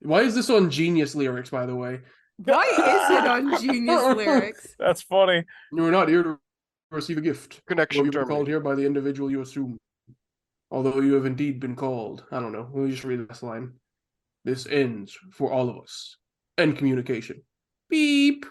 Why is this on Genius Lyrics, by the way? Why is it on Genius Lyrics? That's funny. You are not here to receive a gift. Connection Or you were called terminated. here by the individual you assume. Although you have indeed been called. I don't know. Let me just read this line. This ends for all of us. End communication. Beep.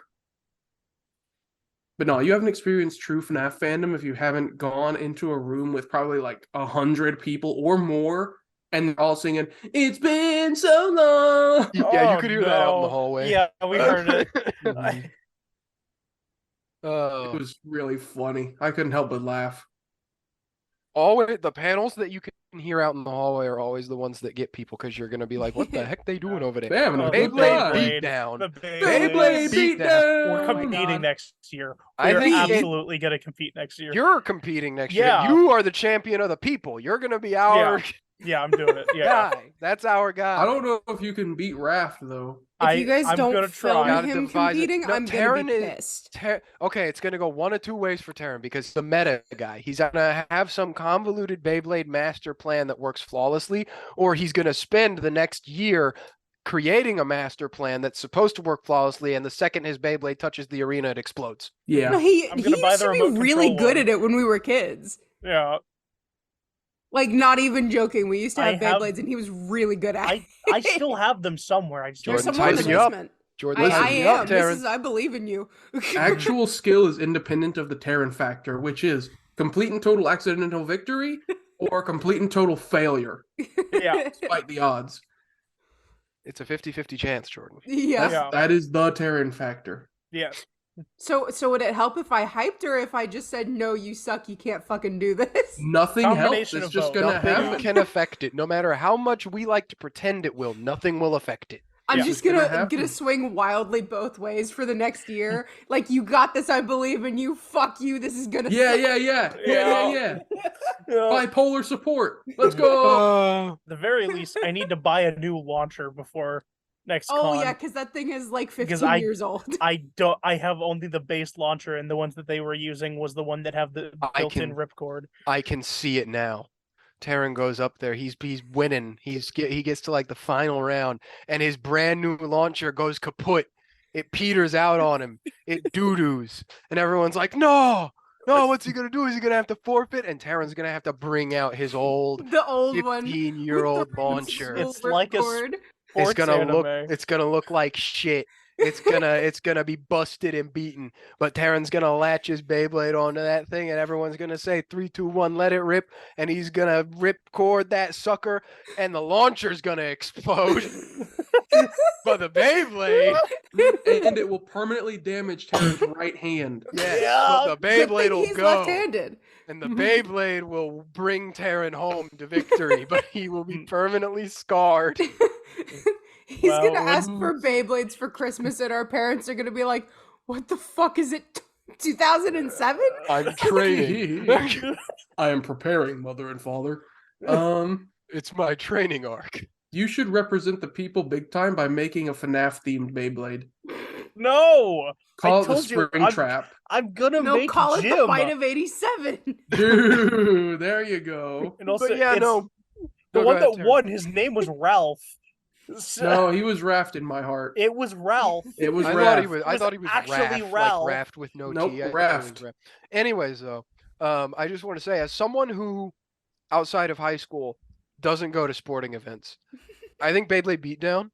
But no, you haven't experienced true FNAF fandom if you haven't gone into a room with probably like 100 people or more, and they're all singing, "It's been so long." Yeah, you Oh, could hear that out in the no. hallway. Yeah, we heard it. It Oh. was really funny. I couldn't help but laugh. Always the panels that you can hear out in the hallway are always the ones that get people because you're gonna be like, "What the heck they doing over They there?" having a Oh, good Beyblade time. beat down. The Beyblade beat beatdown. We're Oh my competing God. next year. I We're think absolutely gonna compete next year. You're competing next Yeah. year. You are the champion of the people. You're gonna be our Yeah, I'm doing it. Yeah, guy. That's our guy. I don't know if you can beat Raft though. If you guys I'm don't gonna film try. Gotta him devise it. competing, No, I'm gonna Taryn be is- pissed. Okay, it's gonna go one of two ways for Taryn because the meta guy. He's gonna have some convoluted Beyblade master plan that works flawlessly, or he's gonna spend the next year creating a master plan that's supposed to work flawlessly, and the second his Beyblade touches the arena, it explodes. Yeah. No, he I'm gonna buy used the to be remote really control good one. at it when we were kids. Yeah. Like, not even joking. We used to I have have- Beyblades, and he was really good at it. I still have them somewhere. I just There's Jordan, someone in the tighten you up. basement. Jordan, I tighten you up, am. This Taryn. is. I believe in you. Actual skill is independent of the Terran factor, which is complete and total accidental victory or complete and total failure, Yeah. despite the odds. It's a 50-50 chance, Jordan. Yeah. Yeah. That is the Terran factor. Yeah. So would it help if I hyped or if I just said, "No, you suck. You can't fucking do this"? Nothing helps. Combination It's of just both. gonna Nothing happen. can affect it. No matter how much we like to pretend it will, nothing will affect it. I'm Yeah. just It's gonna gonna happen. swing wildly both ways for the next year. Like, you got this. I believe in you. Fuck you. This is gonna. Yeah, suck. yeah. Yeah. Bipolar support. Let's go. The very least, I need to buy a new launcher before next Oh con. yeah, because that thing is like Because 15 years old. I have only the base launcher, and the ones that they were using was the one that have the I built-in can- ripcord. I can see it now. Taryn goes up there. He's winning. He gets to like the final round, and his brand new launcher goes kaput. It peters out on him. It doo-doos, and everyone's like, "No, no! What's he gonna do? Is he gonna have to forfeit?" And Taryn's gonna have to bring out his old The old one. 15-year-old with the launcher. It's like a ripcord. It's Sports gonna anime. look like shit. It's gonna be busted and beaten. But Taryn's gonna latch his Beyblade onto that thing, and everyone's gonna say 3, 2, 1, let it rip, and he's gonna rip cord that sucker, and the launcher's gonna explode. But the Beyblade, And it will permanently damage Terran's right hand. yes, Yeah. but the Good Beyblade thing will he's go, left-handed. and the Beyblade will bring Taryn home to victory, but he will be permanently scarred. He's Well, gonna ask for Beyblades for Christmas, and our parents are gonna be like, What the fuck is it? 2007? I'm training. I am preparing, mother and father. It's my training arc. You should represent the people big time by making a FNAF themed Beyblade. No, Call I it the told you, Spring Trap. I'm gonna No, make call it Jim. the Fight of 87. Dude, there you go. And also, But yeah, it's no. the No, one go ahead, that Terry. won. His name was Ralph. So- No, he was Raft in my heart. it was Ralph. It was I Raft. thought he was. It I was thought he was actually Raft, Ralph. like Raft with no Nope, T. I thought he was Raft. Raft. Anyways, though, I just want to say, as someone who, outside of high school, doesn't go to sporting events, I think Beyblade Beatdown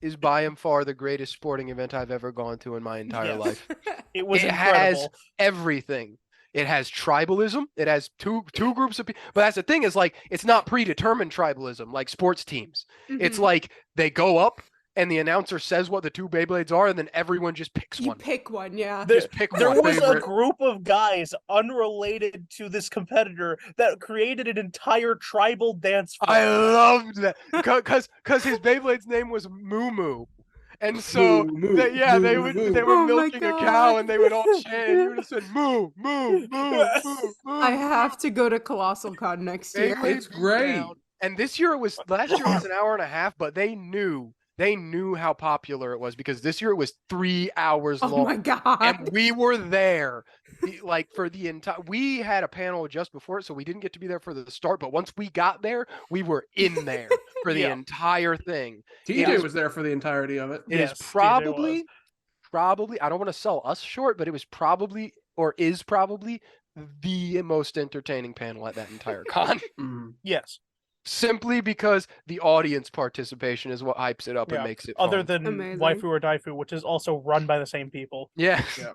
is by and far the greatest sporting event I've ever gone to in my entire Yes. life. It was It incredible. has everything. It has tribalism. It has two groups of people. But that's the thing, is like, it's not predetermined tribalism like sports teams. It's Mhm. like they go up and the announcer says what the two Beyblades are, and then everyone just picks You one. pick one, yeah. There, Just pick there one. was a favorite. group of guys unrelated to this competitor that created an entire tribal dance form. I loved that because his Beyblade's name was Moo Moo, and so Moo, they moo, moo. were Oh my milking a cow, God. and they would all chant in unison, Moo Moo Moo Moo Moo. I have to go to Colossal Con next year. Beyblade It's great. Beatdown. And last year it was an hour and a half, but they knew how popular it was because this year it was 3 hours Oh long. my God. And we were there, for the entire. We had a panel just before it, so we didn't get to be there for the start. But once we got there, we were in there for the Yeah. entire thing. TJ is- was there for the entirety of it. It Yes, is TJ probably. I don't want to sell us short, but it was probably the most entertaining panel at that entire con. Mm. Yes. Simply because the audience participation is what hypes it up Yeah. and makes it Other fun. than Amazing. Waifu or Daifu, which is also run by the same people. Yeah. Yeah.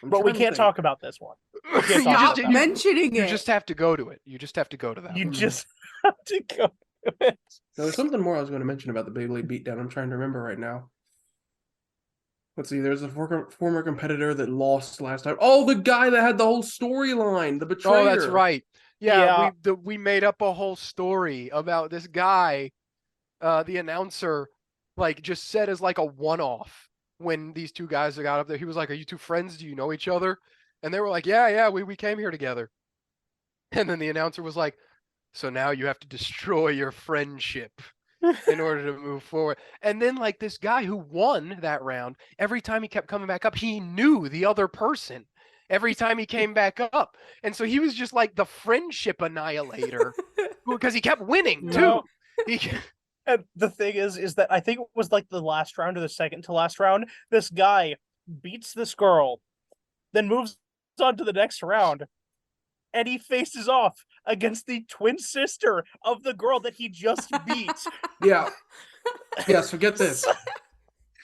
I'm But we trying to can't think. talk about this one. You can't talk just- about Stop that. mentioning you it. just have to go to it. You just have to go to that. You one. just have to go to it. No, there's something more I was going to mention about the Beyblade Beatdown. I'm trying to remember right now. Let's see. There's a former competitor that lost last time. Oh, the guy that had the whole storyline, the betrayer. Oh, that's right. Yeah. We made up a whole story about this guy. The announcer, like, just said as like a one-off when these two guys got up there. He was like, "Are you two friends? Do you know each other?" And they were like, "Yeah, we came here together." And then the announcer was like, "So now you have to destroy your friendship in order to move forward." And then, like, this guy who won that round, every time he kept coming back up, he knew the other person every time he came back up. And so he was just like the friendship annihilator because he kept winning too. No. He, And the thing is that I think it was like the last round or the second to last round. This guy beats this girl, then moves on to the next round, and he faces off against the twin sister of the girl that he just beat. Yeah. Yeah, so get this.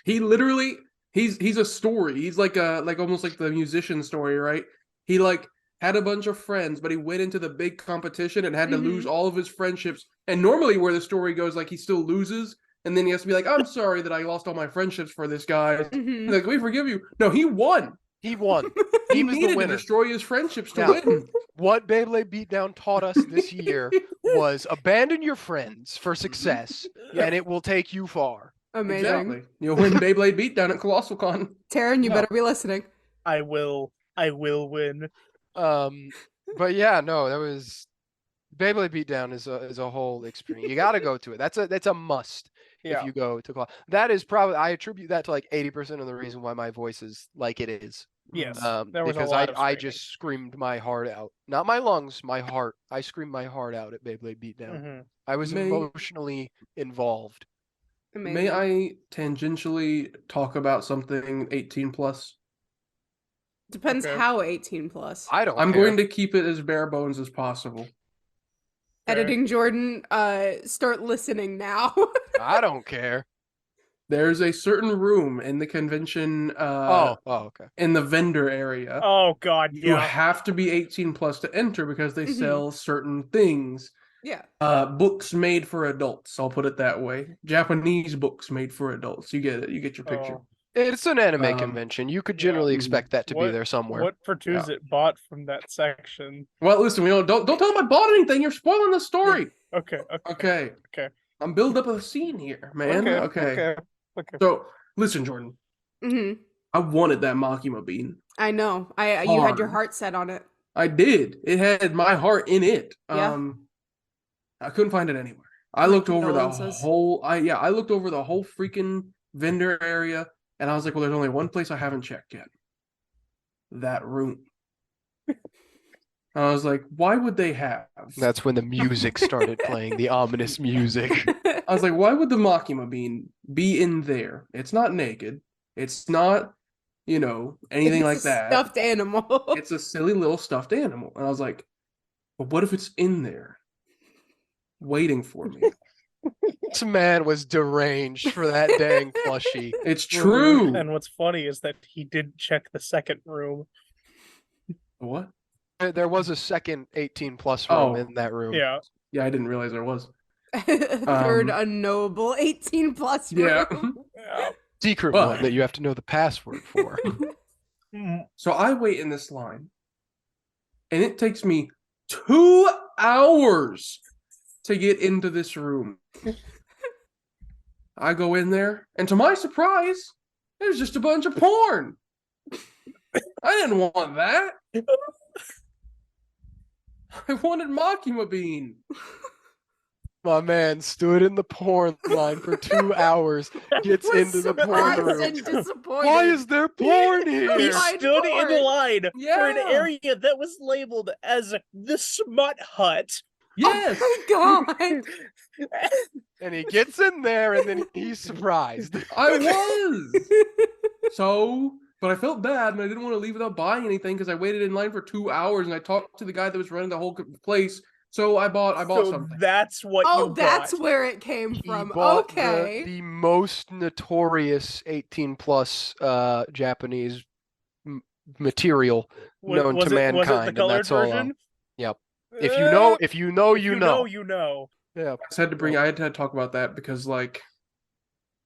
He literally he's a story. He's like almost like the musician story, right? He like had a bunch of friends, but he went into the big competition and had to lose all of his friendships. And normally where the story goes, like, he still loses, and then he has to be like, "I'm sorry that I lost all my friendships for this guy." Mhm. Like, we forgive you. No, he won. he won. He He was the needed to winner. destroy his friendships to Yeah. win. What Beyblade Beatdown taught us this year was abandon your friends for success, and it will take you far. Amazing. Exactly. You'll win Beyblade Beatdown at Colossal Con. Taryn, you No. better be listening. I will win. But yeah, no, that was Beyblade Beatdown is a whole experience. You got to go to it. That's a must Yeah. if you go to class. That is probably, I attribute that to like 80% of the reason why my voice is like it is. Yes. There was a Because lot of I screaming. just screamed my heart out. Not my lungs, my heart. I screamed my heart out at Beyblade Beatdown. Mhm. I was May- emotionally involved. Amazing. May I tangentially talk about something 18 plus? Depends Okay. how 18 plus. I don't I'm care. going to keep it as bare bones as possible. Editing Jordan, start listening now. I don't care. There's a certain room in the convention, Okay. in the vendor area. Oh God, You yeah. have to be 18 plus to enter because they Mhm. sell certain things. Yeah. Books made for adults. I'll put it that way. Japanese books made for adults. You get it. You get your picture. Oh, It's an anime Um, convention. You could yeah. generally Mhm. expect that to be What- there somewhere. what Pertuset bought from that section? Well, listen, we don't tell them I bought anything. You're spoiling the story. Okay. Okay. Okay. I'm building up a scene here, man. Okay. Okay. So listen, Jordan. hmm I wanted that Makima bean. I know. You had your Hard. heart set on it. I did. It had my heart in it. Yeah. I couldn't find it anywhere. I My looked over the condolences. whole. I looked over the whole freaking vendor area, and I was like, "Well, there's only one place I haven't checked yet. That room." I was like, "Why would they have?" That's when the music started playing, the ominous music. I was like, "Why would the Makima bean be in there? It's not naked. It's not, anything like It's a that. Stuffed animal. It's a silly little stuffed animal." And I was like, "But what if it's in there, waiting for me?" This man was deranged for that dang plushie. It's true. And what's funny is that he didn't check the second room. What? There was a second 18+ room in that room. Yeah. Yeah, I didn't realize there was. Third unknowable 18+ Yeah. room. Yeah. Secret But- one that you have to know the password for. So I wait in this line, and it takes me 2 hours to get into this room. I go in there, and to my surprise, there's just a bunch of porn. I didn't want that. I wanted Makima Bean. My man stood in the porn line for 2 hours, gets Was into the porn surprised room. and disappointed. Why is there porn He here? Hide stood in porn. line for an Yeah. area that was labeled as the smut hut. Yes. Oh my god. And he gets in there, and then he's surprised. I was. But I felt bad, and I didn't want to leave without buying anything because I waited in line for 2 hours, and I talked to the guy that was running the whole place. So I bought So something. that's what Oh, you that's got. where it came He from. bought Okay. the most notorious 18+ Japanese material known to Was it mankind, the and that's all. colored version? Yep. If you know, If you you know. know. Yeah. I had to talk about that because,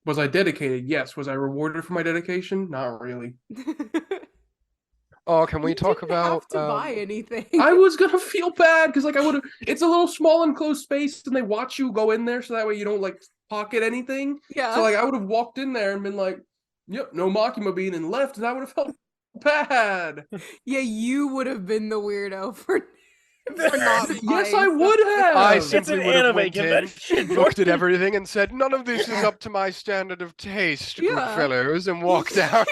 was I dedicated? Yes. Was I rewarded for my dedication? Not really. Oh, can we You talk didn't about? have to buy anything. I was gonna feel bad because, I would have. It's a little small enclosed space, and they watch you go in there, so that way you don't pocket anything. Yeah. So I would have walked in there and been like, "Yep, no Makima Bean," and left, and I would have felt bad. Yeah, you would have been the weirdo for not Yes, buying I would have. I It's simply an would have anime went in, convention. looked at everything, and said, "None of this is up to my standard of taste, good Yeah. fellows," and walked out.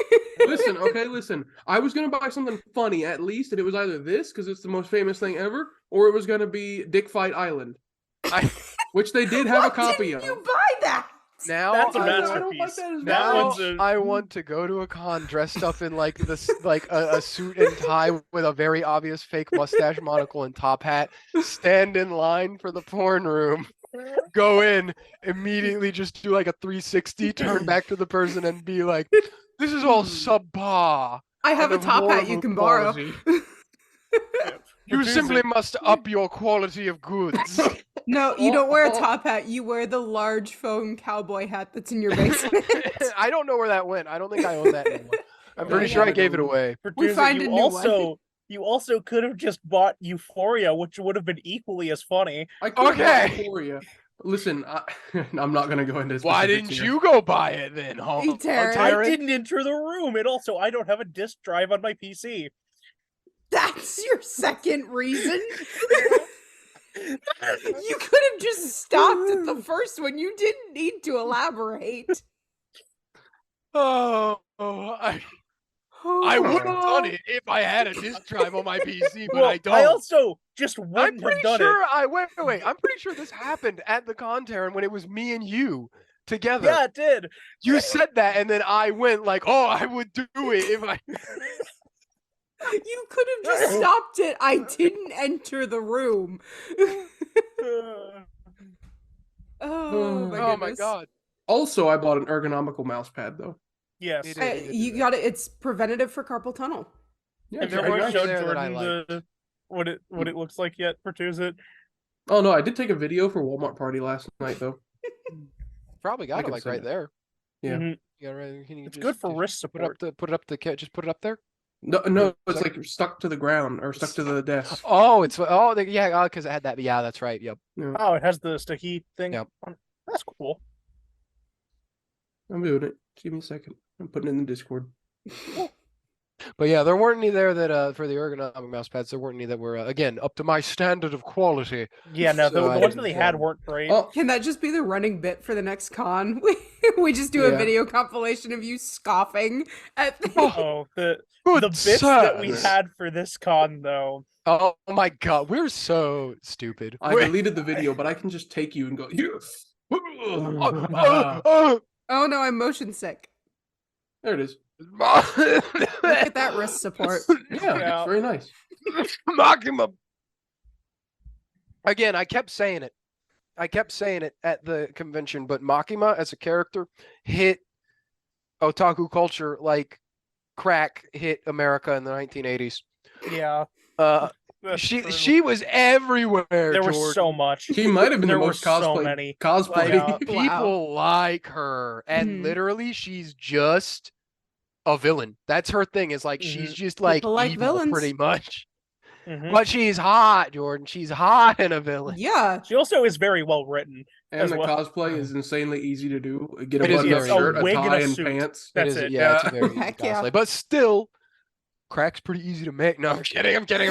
Listen. I was gonna buy something funny at least, and it was either this because it's the most famous thing ever, or it was gonna be Dick Fight Island, which they did have Why a copy didn't of. you buy that? Now That's a I- I don't like masterpiece. that as That Now one's a I want to go to a con dressed up in a suit and tie with a very obvious fake mustache, monocle, and top hat. Stand in line for the porn room. Go in immediately. Just do a 360, turn back to the person, and be like, "This is all subpar. I have a and of top hat you horrible can borrow. quality. You simply must up your quality of goods." No, you don't wear a top hat. You wear the large foam cowboy hat that's in your basement. I don't know where that went. I don't think I own that anymore. I'm pretty Yeah, sure I yeah. gave it away. We Producer, find a new one. You also could have just bought Euphoria, which would have been equally as funny. I could Okay. have Euphoria. Listen, I'm not gonna go into this. Why didn't you go buy it then, huh? Hey, Taryn. I didn't enter the room, and also I don't have a disk drive on my PC. That's your second reason? You could have just stopped at the first one. You didn't need to elaborate. I would have done it if I had a disk drive on my PC, but I don't. I also just I'm wouldn't have pretty done sure it. wait. I'm pretty sure this happened at the con, Taryn, when it was me and you together. Yeah, it did. You said that, and then I went oh, I would do it if I. You could have just stopped it. I didn't enter the room. Oh my Oh my goodness. god. Also, I bought an ergonomical mouse pad though. Yes. He did. You got it. It's preventative for carpal tunnel. Yeah, Have there you were ever ones showed there that I Jordan liked. what it looks like yet, Pertuset? Oh no, I did take a video for Walmart party last night though. Probably got I it can right send it. there. Yeah. Mhm. Can you It's just- good for just wrist Put up support. just put it up there. No, it's stuck to the ground or stuck to the desk. Oh, because it had that. Yeah, that's right. Yep. Yeah, Oh, it has the sticky thing. Yep. That's cool. I'm doing it. Give me a second. I'm putting it in the Discord. But yeah, there weren't any there that for the ergonomic mouse pads. There weren't any that were again up to my standard of quality. Yeah, no, So the I ones that didn't they had get 'em. weren't great. Oh, Can that just be the running bit for the next con? We just do a Yeah. video compilation of you scoffing at Oh, the Good bits that we sirs. had for this con though. Oh my god, we're so stupid. I We're- deleted the video, but I can just take you and go, yes. Oh, Oh no, I'm motion sick. There it is. Look at that wrist support. Yeah, Yeah. it's very nice. Makima. Again, I kept saying it. I kept saying it at the convention, but Makima as a character hit otaku culture like crack hit America in the 1980s. Yeah. That's She true. she was everywhere. There was Jordan. so much. She might have been There the were most so cosplay. many. Cosplay. Yeah. People like her, and Mhm. literally, she's just a villain. That's her thing. Is like she's Mhm. just like People like evil, villains. pretty much. Mhm. But she's hot, Jordan. She's hot and a villain. Yeah. She also is very well written. And As the well. cosplay is insanely easy to do. Get a It is button-up very shirt, easy. a A wig and tie, a and suit. pants. That's it is, it. yeah, it's a Yeah. very easy Heck yeah. cosplay. But still, crack's pretty easy to make. No, I'm kidding. I'm kidding.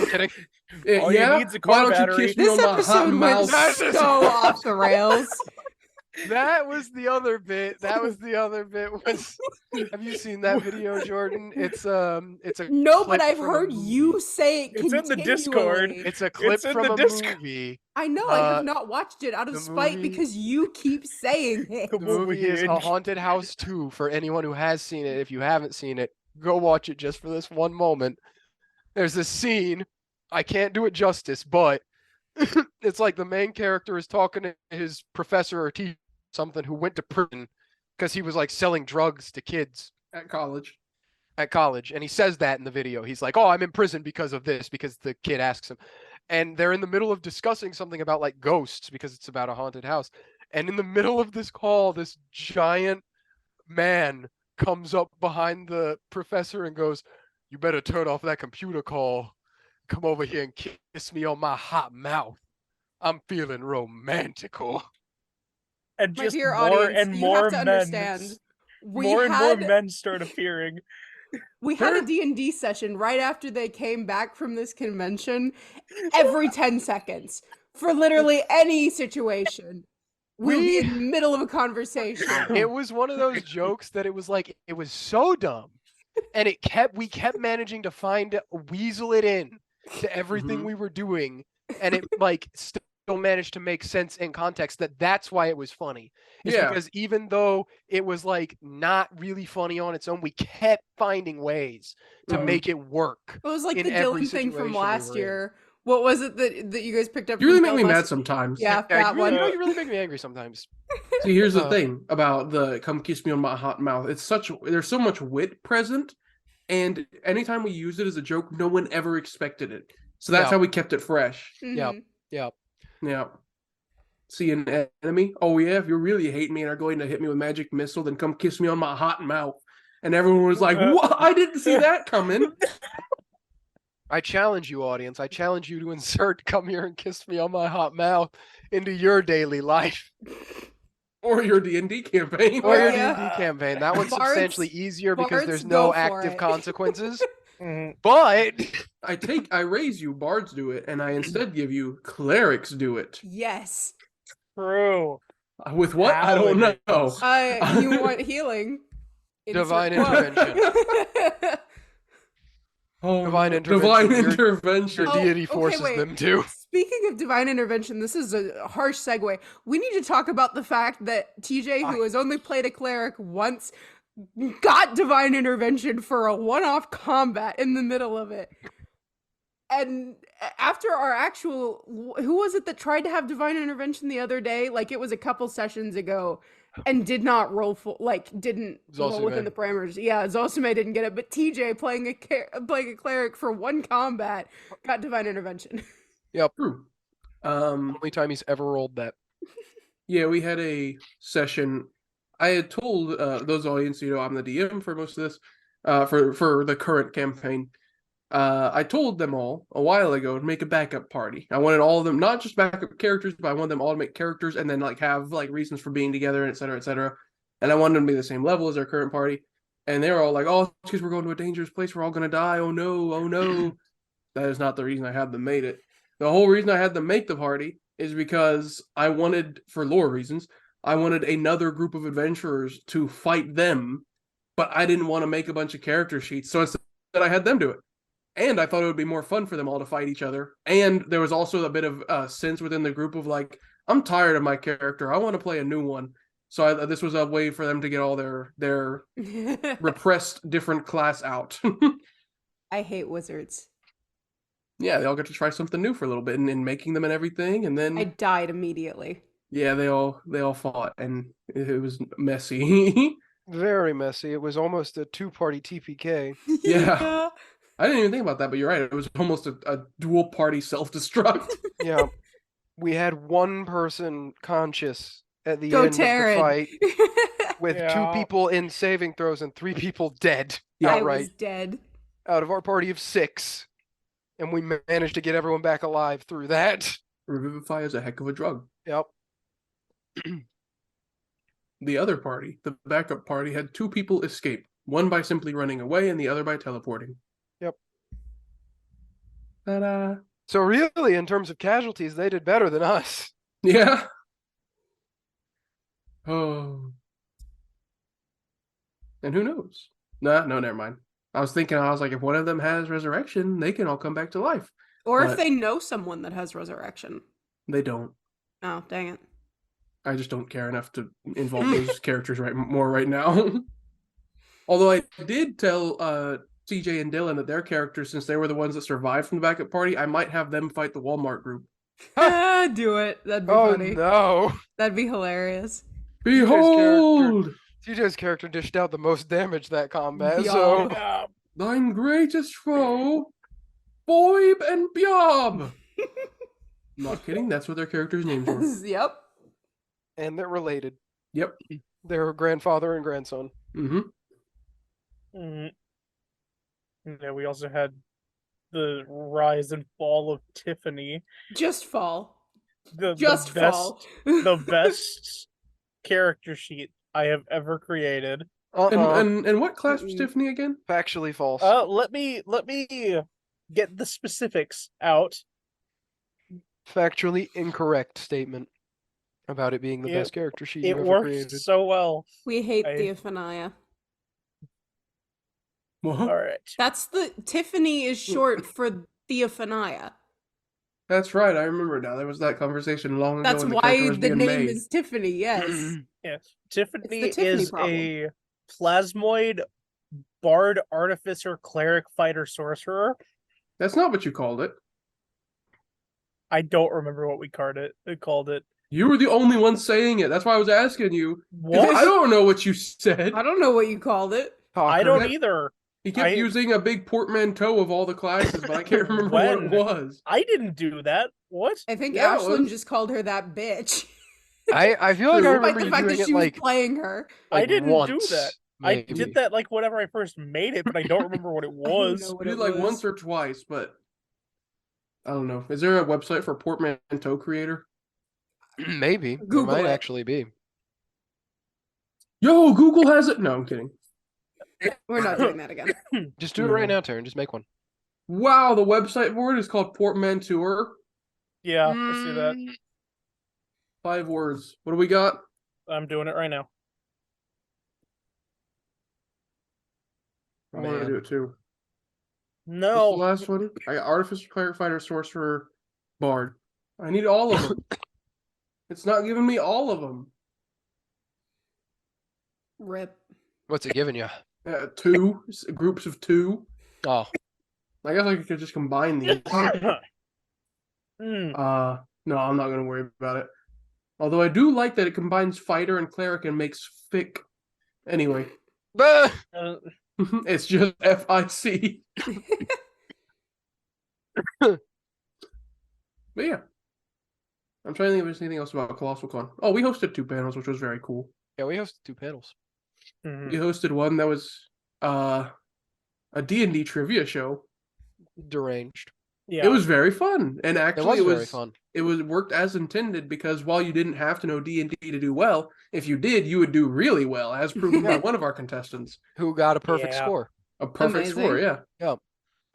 All you Yeah? need's a Why car don't battery. you kiss me This on my hot episode went mouth? so off the rails. That was the other bit. Was have you seen that video, Jordan? It's a No, but clip I've from a heard movie. you say it It's in the Discord. continually. It's a clip It's in from the a Discord. movie. I know I Uh, have not watched it out of the spite movie- because you keep saying it. Come The movie is A Hinge. Haunted House 2 for anyone who has seen it. If you haven't seen it, go watch it just for this one moment. There's this scene. I can't do it justice, but it's like the main character is talking to his professor or teacher, something, who went to prison because he was like selling drugs to kids At college. at college. And he says that in the video. He's like, oh, I'm in prison because of this, because the kid asks him. And they're in the middle of discussing something about like ghosts because it's about a haunted house. And in the middle of this call, this giant man comes up behind the professor and goes, you better turn off that computer call. Come over here and kiss me on my hot mouth. I'm feeling romantical. And My just dear more audience, and you more have to men. understand. More and more men start appearing. We had a D&D session right after they came back from this convention every 10 seconds for literally any situation. We'll be in the middle of a conversation. It was one of those jokes that it was like, it was so dumb. And we kept managing to weasel it in to everything Mhm. we were doing. And it like still managed to make sense in context that's why it was funny. It's Yeah. because even though it was like not really funny on its own, we kept finding ways to Mhm. make it work. It was like in the every Dylan thing situation from we last were in. year. What was it that you guys picked up? You really from make me Dylan mad last- sometimes. Yeah, Yeah, that you one. really make me angry sometimes. See, here's the Uh, thing about the "come kiss me on my hot mouth." There's so much wit present, and anytime we use it as a joke, no one ever expected it. So that's Yeah. how we kept it fresh. Mhm. Yeah. Yeah. See an enemy? Oh yeah, if you really hate me and are going to hit me with magic missile, then come kiss me on my hot mouth. And everyone was like, "What? I didn't see that coming." I challenge you, audience. I challenge you to insert "come here and kiss me on my hot mouth" into your daily life Or your D&D campaign. or your yeah. D&D campaign. That one's Bards- substantially easier because there's Bards, no go for active it. consequences. Mhm. But I raise you, bards do it, and I instead give you clerics do it. Yes. True. With what? I don't know. Paladins. You want healing? Divine Insert quote. Oh, Divine no. intervention. Divine Your- intervention. your Oh, deity okay, forces wait. them to. Speaking of divine intervention, this is a harsh segue. We need to talk about the fact that TJ, who has only played a cleric once, got divine intervention for a one-off combat in the middle of it. And after our actual, who was it that tried to have divine intervention the other day? Like it was a couple sessions ago, and did not roll full, didn't roll within Zosume. the parameters. Yeah, Zosume didn't get it, but TJ playing a cleric for one combat got divine intervention. True. Only time he's ever rolled that. Yeah, we had a session. I had told those audience, I'm the DM for most of this, for the current campaign. I told them all a while ago to make a backup party. I wanted all of them, not just backup characters, but I wanted them all to make characters and then have reasons for being together, et cetera, et cetera. And I wanted them to be the same level as our current party. And they were all like, "Oh, it's because we're going to a dangerous place. We're all gonna die. Oh no, oh no." That is not the reason I had them made it. The whole reason I had them make the party is because I wanted, for lore reasons, I wanted another group of adventurers to fight them, but I didn't want to make a bunch of character sheets, so instead I had them do it. And I thought it would be more fun for them all to fight each other. And there was also a bit of sense within the group of like, I'm tired of my character. I want to play a new one. So this was a way for them to get all their repressed different class out. I hate wizards. Yeah, they all got to try something new for a little bit and making them and everything. And then I died immediately. yeah, they all fought and it was messy. Very messy. It was almost a 2-party TPK. Yeah. I didn't even think about that, but you're right. It was almost a dual party self-destruct. Yeah. We had one person conscious at the Go end Taryn. of the fight with Yeah. 2 people in saving throws and 3 people dead Yeah, I outright was dead. out of our party of 6. And we managed to get everyone back alive through that. Revivify is a heck of a drug. Yep. The other party, the backup party, had 2 people escape. One by simply running away and the other by teleporting. Yep. Ta-da. So really, in terms of casualties, they did better than us. Yeah. Oh. And who knows? No, never mind. I was like, if one of them has resurrection, they can all come back to life. Or But- if they know someone that has resurrection. They don't. Oh, dang it. I just don't care enough to involve those characters more right now. Although I did tell CJ and Dylan that their characters, since they were the ones that survived from the backup party, I might have them fight the Walmart group. Do it. That'd be Oh funny. no! That'd be hilarious. Behold, TJ's character dished out the most damage that combat, Bjob. so Yeah. thine greatest foe, Boib and Bjob. Not kidding. That's what their characters' names were. Yep. and they're related. Yep. They're grandfather and grandson. Mm-hmm. Mhm. Yeah, we also had the rise and fall of Tiffany. Just fall. The Just best, fall. the best character sheet I have ever created. And what class was Mm-mm. Tiffany again? Factually false. Let me get the specifics out. Factually incorrect statement about it being the It- best character sheet It you've ever worked created. so well. We hate I- Theophania. What? All right. That's the Tiffany is short for Theophania. That's right. I remember now. There was that conversation long ago. That's when why character was the being name made. is Tiffany. Yes. Yes. Tiffany Tiffany is problem. a plasmoid bard, artificer, cleric, fighter, sorcerer. That's not what you called it. I don't remember what we called it. You were the only one saying it. That's why I was asking you. 'Cause What? I don't know what you said. I don't know what you called it. I Talker. don't either. He kept I- using a big portmanteau of all the classes, but I can't remember what it When? was. I didn't do that. What? I think Yeah, it Ashlyn was. just called her that bitch. I feel like I Despite Despite remember the you fact doing that it she was like, playing her. I like didn't once, do that. maybe. I did that like whenever I first made it, but I don't remember what it I don't was. know what We it did like was. once or twice, but I don't know. Is there a website for portmanteau creator? Maybe. There Google might it. actually be. Yo, Google has it. No, I'm kidding. We're not doing that again. Just do it right now, Taryn. Just make one. Wow, the website for it is called Portmanteau. Yeah, I see that. 5 words. What do we got? I'm doing it right now. I want to Man. do it too. What's No. the last one? I got Artificer, Cleric, Fighter, Sorcerer, Bard. I need all of them. It's not giving me all of them. Rip. What's it giving you? 2 groups of 2. Oh, I guess I could just combine these. Mm. No, I'm not gonna worry about it. Although I do like that it combines Fighter and Cleric and makes Fic. Anyway, bah! it's just FIC. But yeah. I'm trying to think if there's anything else about Colossal Con. Oh, we hosted 2 panels, which was very cool. Yeah, we hosted 2 panels. Mhm. We hosted one that was a D&D trivia show. Deranged. Yeah. It was very fun, and It actually, was very fun. it was worked as intended because while you didn't have to know D&D to do well, if you did, you would do really well, as proven by one of our contestants. Who got a perfect Yeah. score? A perfect score, Amazing. yeah.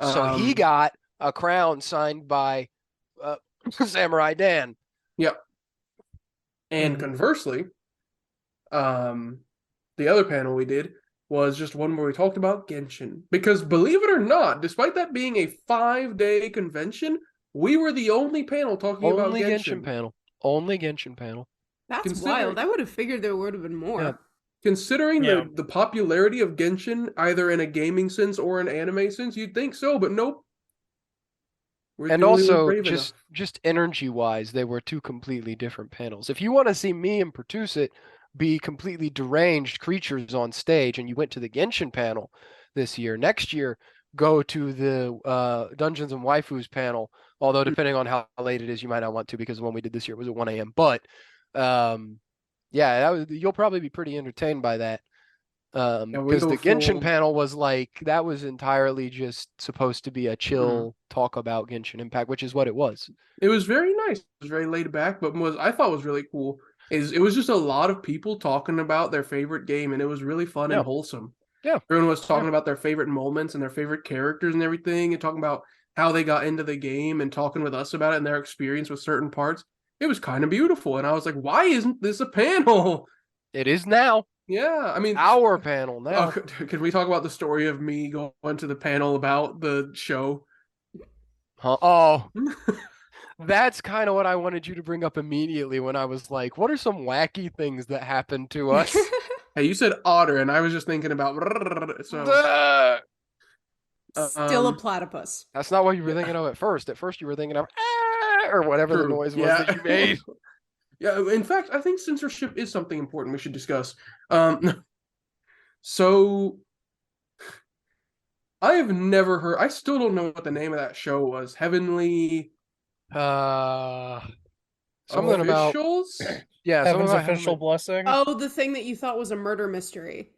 So he got a crown signed by Samurai Dan. Yep. And Mhm. conversely, the other panel we did was just one where we talked about Genshin. Because believe it or not, despite that being a 5-day convention, we were the only panel talking about Only Genshin. Genshin panel. Only Genshin panel. That's wild. I would have figured there would have been more. Yeah. Considering Yeah. the popularity of Genshin, either in a gaming sense or an anime sense, you'd think so, but nope. We're And the only ones also, brave enough. just energy-wise, they were two completely different panels. If you want to see me and Pertuset be completely deranged creatures on stage, and you went to the Genshin panel this year, next year, go to the Dungeons and Waifus panel. Although, depending on how late it is, you might not want to, because the one we did this year was at 1 a.m. But, yeah, you'll probably be pretty entertained by that. Because the Genshin panel was like, that was entirely just supposed to be a chill talk about Genshin Impact, which is what it was. It was very nice. It was very laid back, but what I thought was really cool is it was just a lot of people talking about their favorite game, and it was really fun and wholesome. Yeah. Everyone was talking about their favorite moments and their favorite characters and everything, and talking about how they got into the game and talking with us about it and their experience with certain parts. It was kind of beautiful, and I was like, why isn't this a panel? It is now. Yeah, I mean, Our panel now. Can we talk about the story of me going to the panel about the show? Huh? Oh, that's kind of what I wanted you to bring up immediately when I was like, what are some wacky things that happened to us? Hey, you said otter, and I was just thinking about so. Still a platypus. That's not what you were thinking of at first. At first, you were thinking of or whatever the noise was that you made. Yeah, in fact, I think censorship is something important we should discuss. So I have never heard. I still don't know what the name of that show was. Something about yeah, Heaven's official blessing. Oh, the thing that you thought was a murder mystery.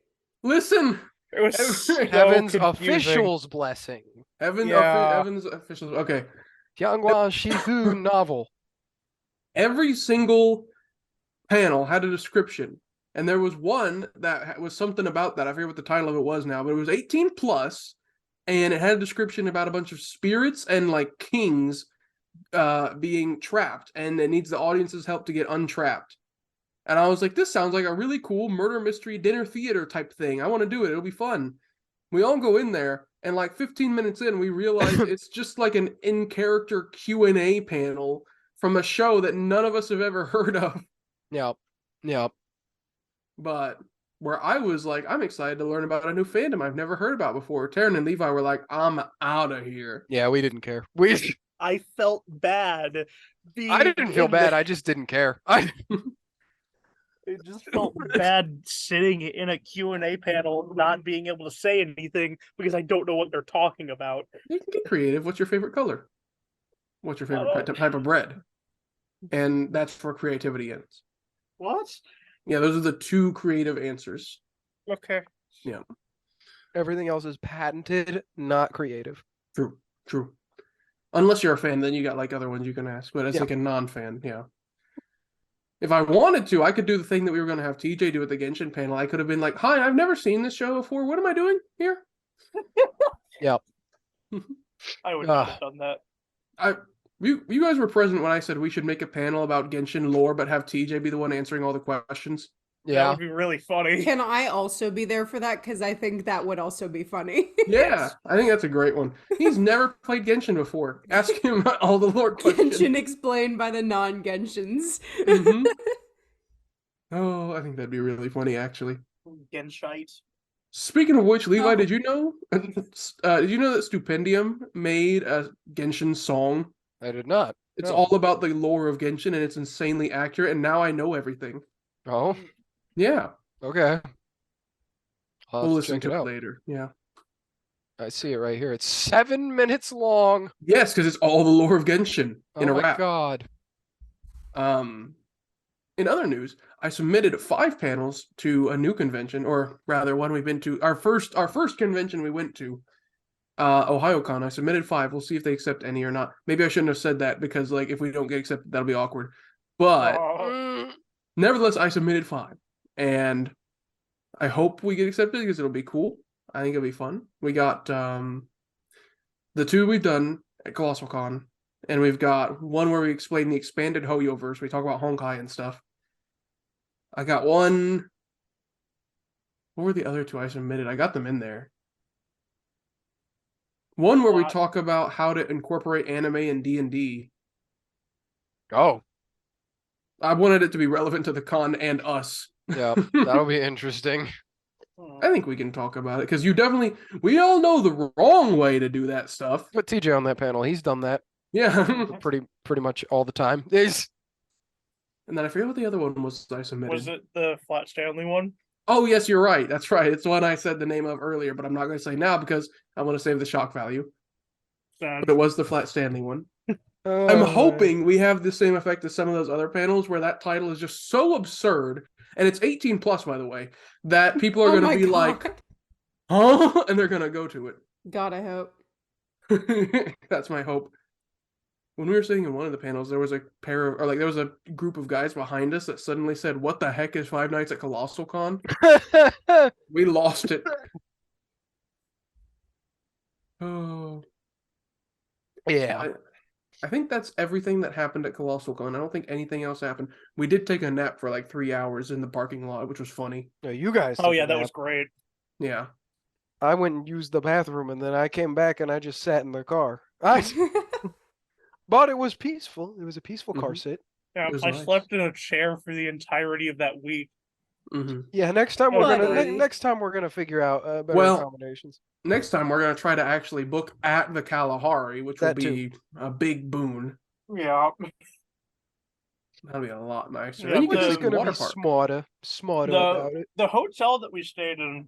Listen, It was so Heaven's confusing. official's blessing. Heaven's official. Okay, Jianghua Shifu novel. every single panel had a description, and there was one that was something about that. I forget what the title of it was now, but it was 18 plus, and it had a description about a bunch of spirits and like kings being trapped, and it needs the audience's help to get untrapped. And I was like, this sounds like a really cool murder mystery dinner theater type thing. I want to do it. It'll be fun. We all go in there, and like 15 minutes in, we realize it's just like an in-character Q&A panel from a show that none of us have ever heard of. Yep. But where I was like, I'm excited to learn about a new fandom I've never heard about before. Taryn and Levi were like, I'm out of here. Yeah, we didn't care. I felt bad. I didn't feel bad. I just didn't care. It just felt bad sitting in a Q&A panel, not being able to say anything because I don't know what they're talking about. You can get creative. What's your favorite color? What's your favorite type of bread? And that's where creativity ends. What? Yeah, those are the two creative answers. Okay. Yeah. Everything else is patented, not creative. True. Unless you're a fan, then you got like other ones you can ask. But as like a non-fan, yeah. If I wanted to, I could do the thing that we were going to have TJ do at the Genshin panel. I could have been like, hi, I've never seen this show before. What am I doing here? Yep. I would not have done that. You guys were present when I said we should make a panel about Genshin lore, but have TJ be the one answering all the questions. That Yeah. would be really funny. Can I also be there for that? Because I think that would also be funny. Yeah, I think that's a great one. He's never played Genshin before. Ask him all the lore questions. Genshin explained by the non-Genshins. Mhm. Oh, I think that'd be really funny, actually. Genshite. Speaking of which, Levi, Oh. did you know? Did you know that Stupendium made a Genshin song? I did not. It's No. all about the lore of Genshin, and it's insanely accurate. And now I know everything. Oh, Yeah, okay. I'll have we'll to listen check to it it out. later. Yeah. I see it right here. It's 7 minutes long. Yes, because it's all the lore of Genshin in Oh a my rap. god. In other news, I submitted 5 panels to a new convention, or rather one we've been to. Our first convention we went to. OhioCon. I submitted 5. We'll see if they accept any or not. Maybe I shouldn't have said that because like if we don't get accepted, that'll be awkward. But nevertheless, I submitted 5, and I hope we get accepted because it'll be cool. I think it'll be fun. We got the 2 we've done at Colossal Con, and we've got one where we explain the expanded Hoyoverse. We talk about Honkai and stuff. I got one. What were the other 2 I submitted? I got them in there. One where we talk about how to incorporate anime in D&D. Oh, I wanted it to be relevant to the con and us. yeah, that'll be interesting. I think we can talk about it because we all know the wrong way to do that stuff. Put TJ on that panel. He's done that Yeah. pretty much all the time. And then I forget what the other one was I submitted. Was it the Flat Stanley one? Oh, yes, you're right. That's right. It's the one I said the name of earlier, but I'm not going to say now because I want to save the shock value. But it was the Flat Stanley one. I'm hoping we have the same effect as some of those other panels where that title is just so absurd, and it's 18 plus, by the way, that people are going to be like, huh? And they're going to go to it. God, I hope. That's my hope. When we were sitting in one of the panels, there was a there was a group of guys behind us that suddenly said, "What the heck is Five Nights at Colossal Con?" We lost it. Oh, Yeah. I think that's everything that happened at Colossal Con. I don't think anything else happened. We did take a nap for like 3 hours in the parking lot, which was funny. No, you guys. Oh took yeah, a that nap. was great. Yeah. I went and used the bathroom, and then I came back and I just sat in the car. But it was peaceful. It was a peaceful car sit. Yeah, was I nice. slept in a chair for the entirety of that week. Mm-hmm. Yeah, next time Buddy. next time we're gonna figure out better Well, accommodations. Next time we're gonna try to actually book at the Kalahari, which will That be a big boon. Yeah. That'll be a lot nicer. Yeah, Then you can the- Which is take the gonna water be park. smarter about it. The hotel that we stayed in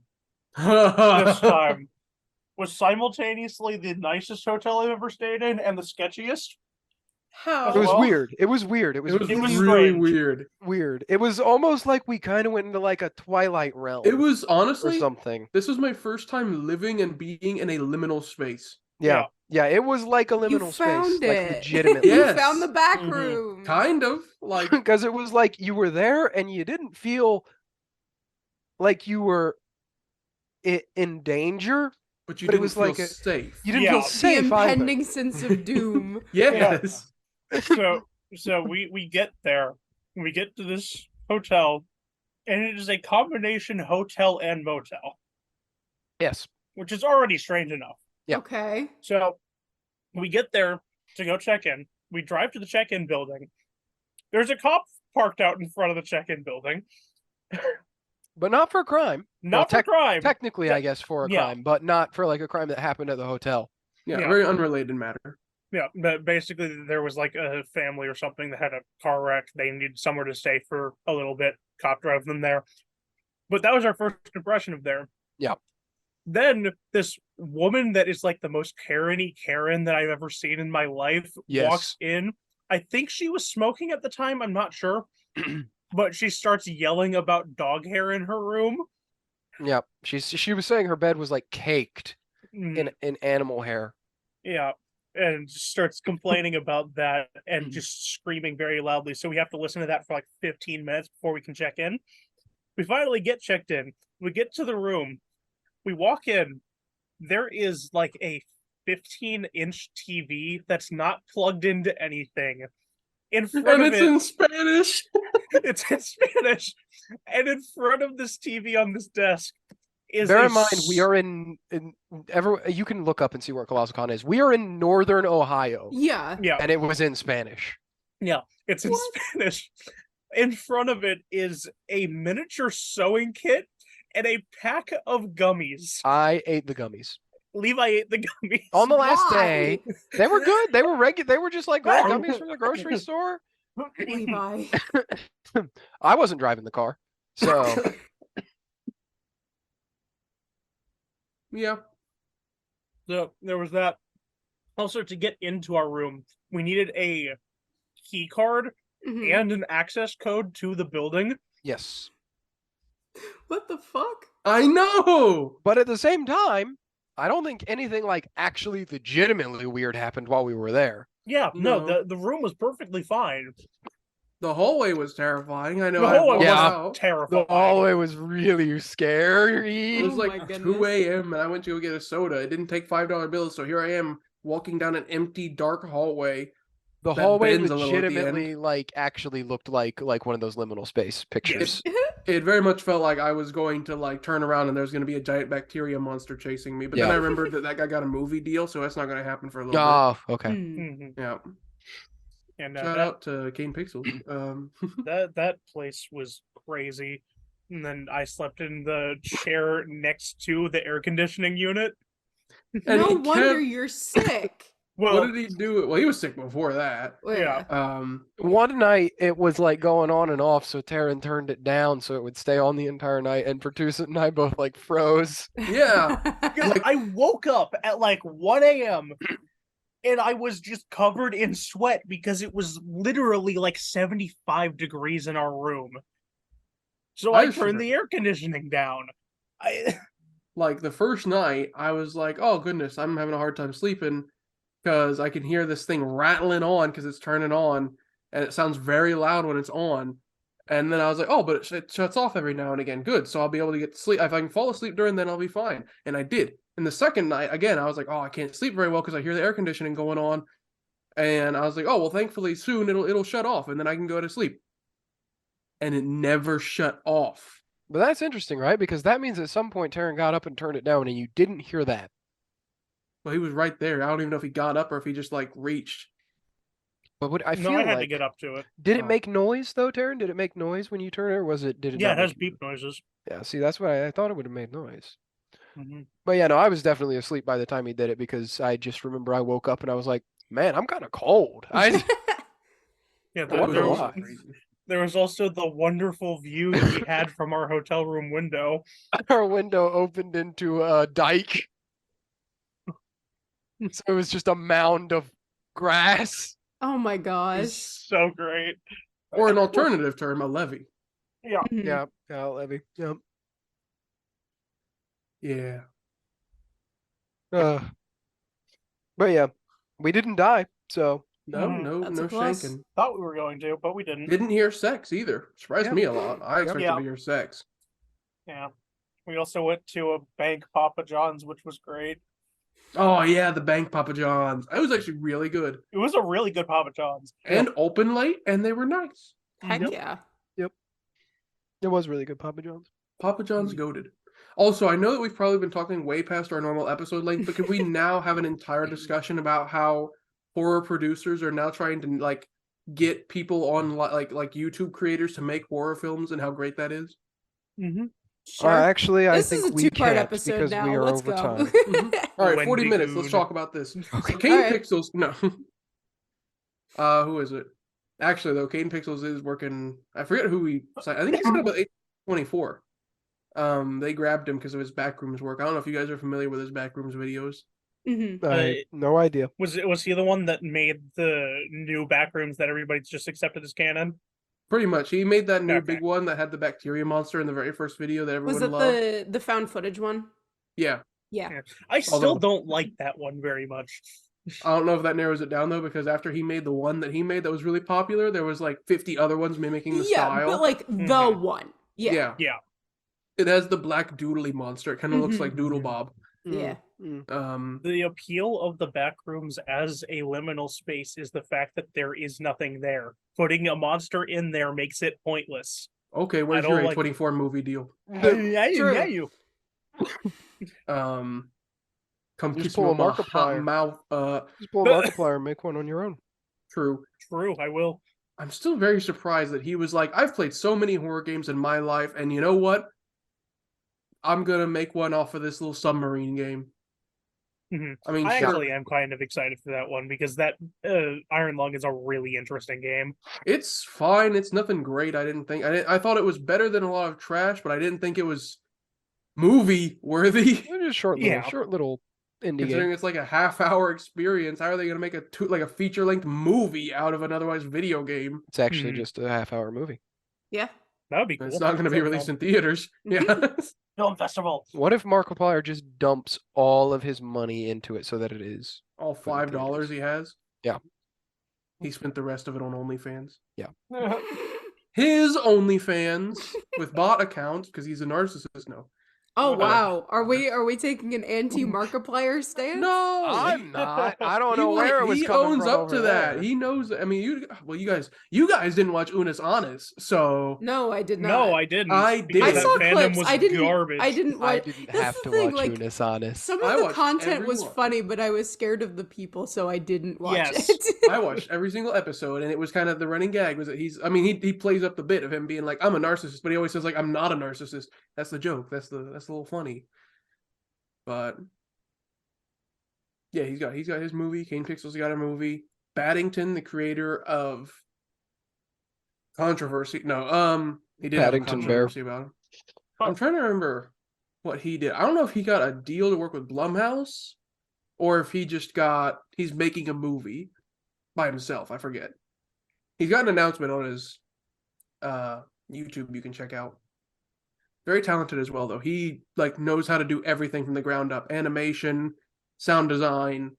this time was simultaneously the nicest hotel I've ever stayed in and the sketchiest. How? It was Well, weird. It was weird. It was it was really strange. weird. weird. It was almost like we kind of went into like a Twilight realm. It was or honestly, something. this was my first time living and being in a liminal space. Yeah. Yeah, it was like a You liminal space. found Like it. legitimately. You Yes. found the back Mhm. room. Kind of like Because it was like you were there and you didn't feel like you were in danger. but you But it didn't was feel like safe. You didn't Yeah. feel The safe either. impending sense of doom. Yes. So we get there. We get to this hotel, and it is a combination hotel and motel, Yes. which is already strange enough. Yeah. Okay. So we get there to go check in. We drive to the check-in building. There's a cop parked out in front of the check-in building. But not for crime. Not Well, for crime. Technically, I guess, for a Yeah. crime, but not for like a crime that happened at the hotel. Yeah, Yeah. very unrelated matter. Yeah, but basically there was like a family or something that had a car wreck. They needed somewhere to stay for a little bit. Cop drove them there. But that was our first impression of there. Yeah. Then this woman that is like the most Karen-y Karen that I've ever seen in my life walks in. I think she was smoking at the time. I'm not sure. But she starts yelling about dog hair in her room. Yeah. She was saying her bed was like caked Mm, in animal hair. yeah. And just starts complaining about that and just screaming very loudly. So we have to listen to that for like 15 minutes before we can check in. We finally get checked in. We get to the room. We walk in. There is like a 15-inch TV that's not plugged into anything. In front And of it's it, in Spanish. it's in Spanish. And in front of this TV on this desk is Bear a in mind, we are in you can look up and see where Colossal Con is. We are in northern Ohio, Yeah. Yeah, and it was in Spanish. it's in What? Spanish. In front of it is a miniature sewing kit and a pack of gummies. I ate the gummies. Levi ate the gummies. On the last Why? day, they were good. They were regular. They were just like gummies from the grocery store. Levi. I wasn't driving the car, so Yeah. So there was that. Also, to get into our room, we needed a key card Mhm. and an access code to the building. yes. What the fuck? I know. But at the same time, I don't think anything like actually legitimately weird happened while we were there. Yeah, no, No. the room was perfectly fine. The hallway was terrifying. I know. The I hallway walked Yeah. was out. The terrifying. hallway was really It scary. was Oh like my 2 goodness. a.m. and I went to go get a soda. It didn't take $5 bills, so here I am walking down an empty, dark hallway. The That hallway bends a little at the legitimately like actually looked like one of those liminal space pictures. It very much felt like I was going to like turn around and there's going to be a giant bacteria monster chasing me. But then Yeah. I remembered that guy got a movie deal, so that's not going to happen for a little Oh, okay. Mm. Mhm. bit. Yeah. And Shout out to Kane Pixels. that place was crazy. And then I slept in the chair next to the air conditioning unit. And No he wonder kept- you're sick. Well, What did he do? Well, he was sick before that. Well, Yeah. One night it was like going on and off, so Taryn turned it down so it would stay on the entire night, and Pertuset and I both like froze. Yeah. because Like- I woke up at like 1 a.m. and I was just covered in sweat because it was literally like 75 degrees in our room. So I I turned should- the air conditioning down. Like the first night, I was like, "Oh goodness, I'm having a hard time sleeping because I can hear this thing rattling on because it's turning on, and it sounds very loud when it's on." And then I was like, "Oh, but it shuts off every now and again. Good, so I'll be able to get to sleep. If I can fall asleep during, then I'll be fine." And I did. And the second night, again, I was like, "Oh, I can't sleep very well because I hear the air conditioning going on." And I was like, "Oh, well, thankfully soon it'll shut off, and then I can go to sleep." And it never shut off. But that's interesting, right? Because that means at some point Taryn got up and turned it down, and you didn't hear that. Well, he was right there. I don't even know if he got up or if he just like reached. But what I No, feel I had to like, get up to it. did it Oh. make noise though, Taryn? Did it make noise when you turn it, or did it Yeah, not it has make- beep noises. Yeah, see, that's why I thought it would have made noise. Mhm. But yeah, no, I was definitely asleep by the time he did it because I just remember I woke up and I was like, man, I'm kind of cold. Yeah, I wonder there was, why. there was also the wonderful view that we had from our hotel room window. Our window opened into a dike. So it was just a mound of grass. oh my It's gosh. so great. Or an alternative term, a levee. Yeah. Mhm. Yeah, Levy. Yep. Yeah. But yeah, we didn't die, so No, Mhm. no, That's a no plus. shanking. Thought we were going to, but we didn't. Didn't hear sex either. Surprised Yeah. me a lot. I expected Yeah. to hear sex. Yeah. We also went to a bank Papa John's, which was great. Oh yeah, the Bank Papa John's. It was actually really good. It was a really good Papa John's. And open late, and they were nice. Heck Yep. yeah. it was really good, Papa John's. Papa John's goated. Also, I know that we've probably been talking way past our normal episode length, but can we now have an entire discussion about how horror producers are now trying to like get people on like YouTube creators to make horror films and how great that is? Mm-hmm. Sure. Actually, I This think is a we two-part can't episode because now. we are Let's over go. time. All right, 40 Wendy minutes. Let's Good. talk about this. Okay. So Kane All right. Pixels, no. Who is it? Actually, though, Kane Pixels is working. I forget who he signed. I think he signed about 824. They grabbed him because of his backrooms work. I don't know if you guys are familiar with his backrooms videos. Mhm. I no idea. Was he the one that made the new backrooms that everybody's just accepted as canon? Pretty much. He made that new Okay. big one that had the bacteria monster in the very first video that everyone Was it loved. the found footage one? Yeah. Yeah. I still Although- don't like that one very much. I don't know if that narrows it down, though, because after he made the one that he made that was really popular, there was like 50 other ones mimicking the Yeah, style. but like the Mhm. one. Yeah. Yeah. It has the black doodly monster. It kind of looks Mhm. like Doodle Bob. Yeah. The appeal of the backrooms as a liminal space is the fact that there is nothing there. Putting a monster in there makes it pointless. Okay, where's don't your like- A24 movie deal? True. you. Come Just kiss pull me a on my hot Markiplier. mouth. Just pull a Markiplier and make one on your own. True. True, I will. I'm still very surprised that he was like, I've played so many horror games in my life, and you know what? I'm gonna make one off of this little submarine game. Mhm. I mean, I sure, actually am kind of excited for that one because that Iron Lung is a really interesting game. it's fine. It's nothing great. I didn't think. I thought it was better than a lot of trash, but I didn't think it was movie worthy. They're just short little indie Considering game. it's like a half-hour experience, how are they gonna make a feature-length movie out of an otherwise video game? It's actually Hmm. just a half-hour movie. Yeah. That would be cool. It's not going to be released in theaters. Yeah. Film festival. What if Markiplier just dumps all of his money into it so that it is? All $5 he has. Yeah. He spent the rest of it on OnlyFans. Yeah. His OnlyFans with bot accounts because he's a narcissist now. Oh wow, are we taking an anti-Markiplier stance? No, I'm not. I don't know where it was he coming owns from up over to that. there. He knows. I mean, you guys didn't watch Unis Honest, so No, I did not. No, I didn't. I because did. I saw that fandom clips. was I didn't. garbage. I didn't watch. I didn't That's have the to thing, watch like, Unis Honest. Some I of the watched content every was one. funny, but I was scared of the people, so I didn't watch Yes. it. I watched every single episode, and it was kind of the running gag was that he plays up the bit of him being like, I'm a narcissist, but he always says like, I'm not a narcissist. That's the joke. That's a little funny. But yeah, he's got his movie. Kane Pixel's got a movie. Paddington, the creator of Controversy. No, he did Paddington have a Bear. controversy about him. I'm trying to remember what he did. I don't know if he got a deal to work with Blumhouse or if he's making a movie by himself. I forget. He's got an announcement on his YouTube you can check out. Very talented as well, though. He knows how to do everything from the ground up. Animation, sound design,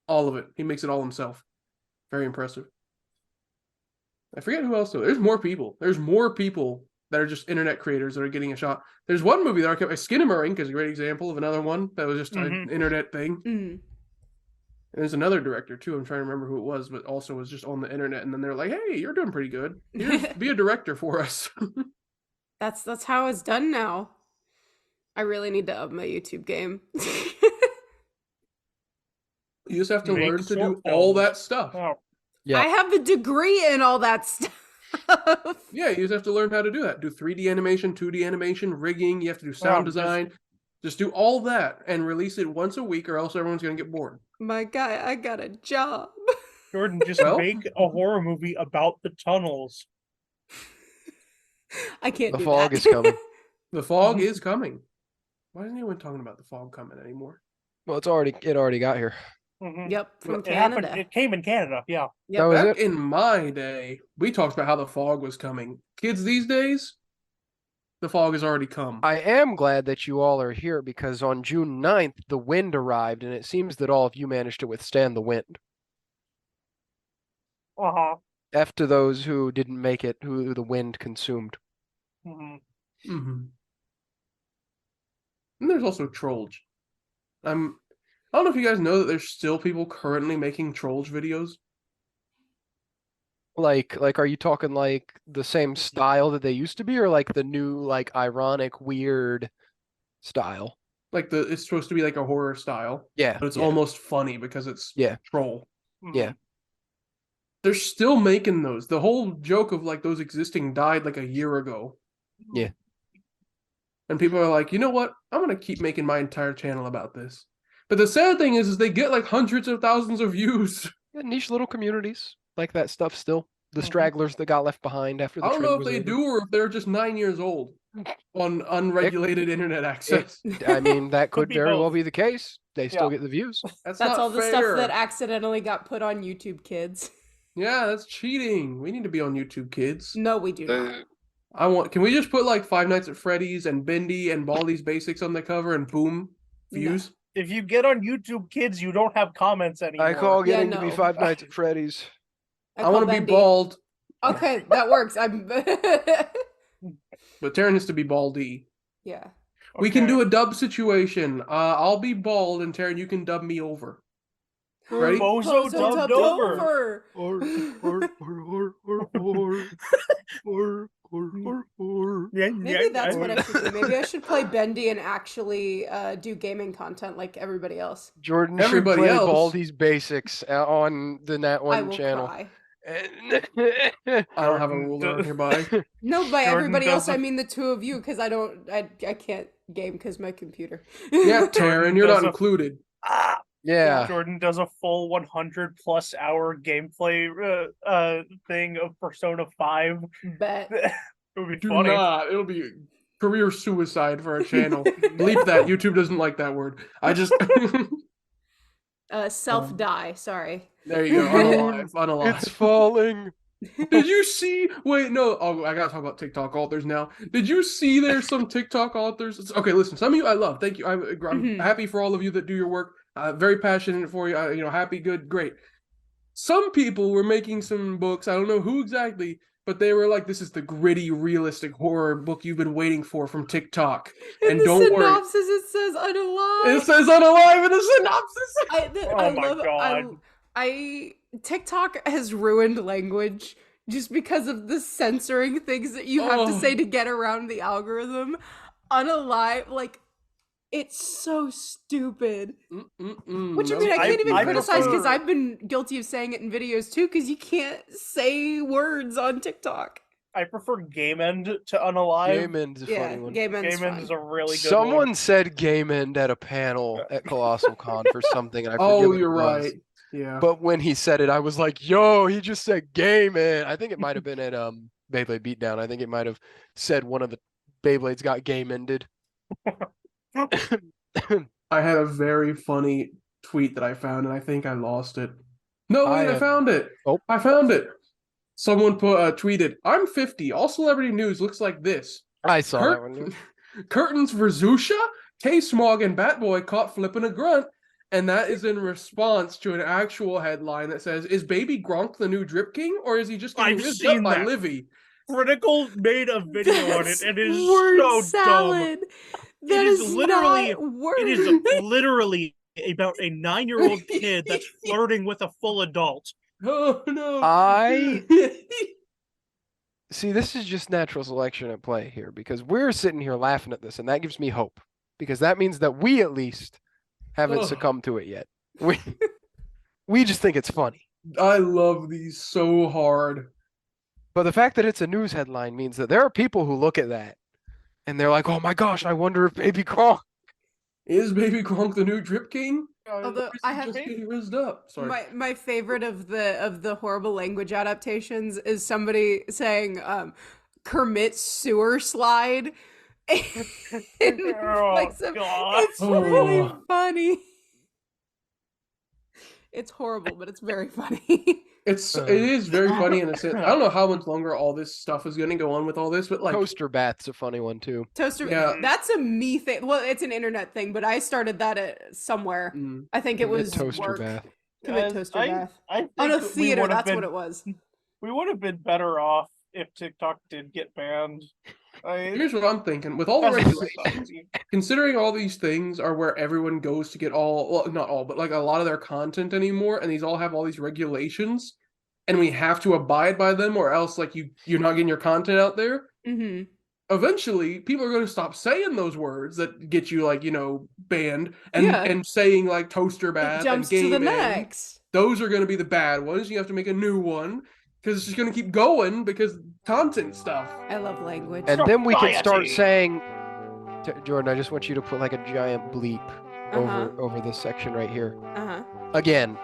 all of it. He makes it all himself. Very impressive. I forget who else though. There's more people. There's more people that are just internet creators that are getting a shot. There's one movie that I kept. Skinamarink is a great example of another one that was just an internet thing. Mm. And there's another director too. I'm trying to remember who it was, but also was just on the internet. And then they're like, "Hey, you're doing pretty good. Be a director for us." That's how it's done now. I really need to up my YouTube game. You just have to Make learn to do short all films. that stuff. Oh, Yeah. I have a degree in all that stuff. Yeah, you just have to learn how to do that. Do 3D animation, 2D animation, rigging. You have to do sound design. Just do all that and release it once a week, or else everyone's gonna get bored. My guy, I got a job. Jordan, just Well- make a horror movie about the tunnels. I can't The do fog that. is coming. The fog is coming. Why isn't anyone talking about the fog coming anymore? Well, it already got here. Mhm. Yep, from It happened. Canada. It came in Canada. Yeah. Yep. That was Back it. in my day, we talked about how the fog was coming. Kids these days, the fog has already come. I am glad that you all are here because on June 9th, the wind arrived, and it seems that all of you managed to withstand the wind. Uh-huh. F to those who didn't make it, who the wind consumed. hmm Mm-hmm. And there's also Trolls. I don't know if you guys know that there's still people currently making Trolls videos. Like, are you talking like the same style that they used to be, or like the new, like ironic, weird style? Like it's supposed to be like a horror style, Yeah, but it's yeah. almost funny because it's Yeah. troll. Yeah. They're still making those. The whole joke of like those existing died like a year ago. Yeah. And people are like, you know what? I'm gonna keep making my entire channel about this. But the sad thing is they get like hundreds of thousands of views. Yeah, niche little communities like that stuff still. The Mhm. stragglers that got left behind after the I don't know trend if was they over. do or if they're just 9 years old on unregulated internet access. I mean, that could be very well both. be the case. They still Yeah. get the views. That's That's not all the fair. stuff that accidentally got put on YouTube Kids. Yeah, that's cheating. We need to be on YouTube, kids. No, we do not. Can we just put like Five Nights at Freddy's and Bendy and Baldi's Basics on the cover and boom, views? If you get on YouTube Kids, you don't have comments anymore. I call Yeah, getting to be no. Five Nights at Freddy's. I call want to be Bendy. bald, Okay, that works. I'm. but Taryn has to be Baldy. Yeah. We can Okay. do a dub situation. I'll be bald and Taryn, you can dub me over. Ready? Bozo dubbed over. Maybe that's what I should do. Maybe I should play Bendy and actually do gaming content like everybody else. Jordan Everybody should play else- Baldi's Basics on the Nat I One will channel. cry. I don't have a ruler nearby. No, by Jordan everybody else, I doesn't- mean the two of you, because I can't game because my computer. Yeah, Taryn, you're not does a- included. Ah, Yeah. Jordan does a full 100+ hour gameplay thing of Persona 5. Bet. It would be Do funny. not. It'll be career suicide for our channel. Bleep that. YouTube doesn't like that word. I just. Self die. Sorry. There you go. Unalive. Unalive. It's falling. Did you see? Wait, no. Oh, I gotta talk about TikTok authors now. Did you see there's some TikTok authors? Okay, listen. Some of you I love. Thank you. I'm happy for all of you that do your work. Very passionate for you. Happy, good, great. Some people were making some books. I don't know who exactly, but they were like, "This is the gritty, realistic horror book you've been waiting for from TikTok." In And the don't worry, synopsis, it says unalive. it says unalive in the synopsis. I my love. God. I TikTok has ruined language just because of the censoring things that you have to say to get around the algorithm. Unalive, like, it's so stupid. Which I mean, I can't even criticize because I've been guilty of saying it in videos too. Because you can't say words on TikTok. I prefer Game End to Unalive. Game End's a funny one. Game End's Game End fine. is a really good Someone one. said Game End at a panel at Colossal Con for something, and I forget Oh, what it you're was. right. Yeah. But when he said it, I was like, "Yo, he just said Game End." I think it might have been at Beyblade Beatdown. I think it might have said one of the Beyblades got game ended. I had a very funny tweet that I found, and I think I lost it. No, wait, I found it. Oh. I found it. Someone tweeted, "I'm 50. All celebrity news looks like this. I saw that one. Curtains for Zusha, K-Smog and Batboy caught flipping a grunt." And that is in response to an actual headline that says, "Is Baby Gronk the new Drip King, or is he just getting I've rizzed up seen by that. Livy?" Critical made a video on it, and it is word so salad. dumb. That is is literally- not word. It is literally about a 9-year-old kid that's flirting with a full adult. Oh, no. See, this is just natural selection at play here, because we're sitting here laughing at this, and that gives me hope, because that means that we at least haven't succumbed to it yet. We just think it's funny. I love these so hard. But the fact that it's a news headline means that there are people who look at that and they're like, "Oh my gosh, I wonder if Baby Gronk is Baby Gronk the new Drip King?" Although I have just getting rizzed up. Sorry. my favorite of the horrible language adaptations is somebody saying Kermit sewer slide. Oh, God. It's really funny. It's horrible, but it's very funny. It is very funny in a sense. I don't know how much longer all this stuff is going to go on with all this, but like Toaster Bath's a funny one too." Toaster, Yeah. that's a me thing. Well, it's an internet thing, but I started that at somewhere. I think it was Toaster work. Bath. Commit Toaster Bath. I think On a we theater, would have that's been- what it was. We would have been better off if TikTok did get banned. Here's what I'm thinking. With all the regulations, considering all these things are where everyone goes to get not all, but like a lot of their content anymore, and these all have all these regulations, and we have to abide by them, or else like you're not getting your content out there. Mm-hmm. Eventually, people are going to stop saying those words that get you banned, and saying like Toaster Bath Jumps and Game to the End. next. Those are going to be the bad ones. You have to make a new one because it's just going to keep going because content stuff. I love language. And then we can start Society. saying, Jordan, I just want you to put like a giant bleep over this section right here. Again.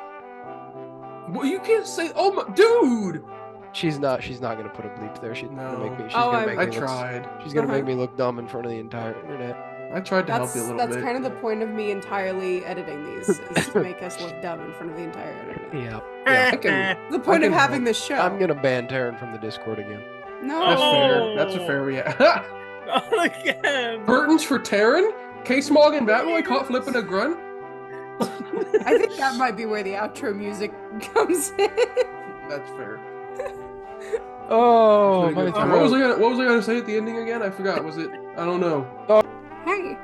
Well, you can't say, "Oh my dude." She's not gonna put a bleep there. She's gonna make me. She's Oh, gonna make I me tried. Look, she's gonna make me look dumb in front of the entire internet. I tried to help you a little bit. That's kind of the point of me entirely editing these, is to make us look dumb in front of the entire internet. Yeah. I can, The point of can having help. this show. I'm gonna ban Taryn from the Discord again. No. That's fair. Oh. That's a fair reaction. Not again. Curtains for Taryn? K-Smog and Batboy caught flipping a grunt? I think that might be where the outro music comes in. That's fair. Oh, Pretty good. my What was throat. I gonna say at the ending again? I forgot. Was it? I don't know. Hey!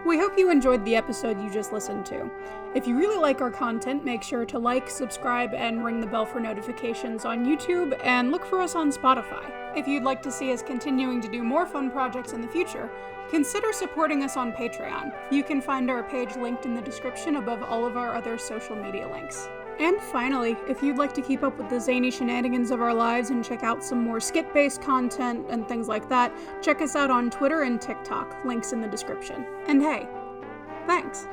We hope you enjoyed the episode you just listened to. If you really like our content, make sure to like, subscribe, and ring the bell for notifications on YouTube, and look for us on Spotify. If you'd like to see us continuing to do more fun projects in the future, consider supporting us on Patreon. You can find our page linked in the description above all of our other social media links. And finally, if you'd like to keep up with the zany shenanigans of our lives and check out some more skit-based content and things like that, check us out on Twitter and TikTok, links in the description. And hey, thanks!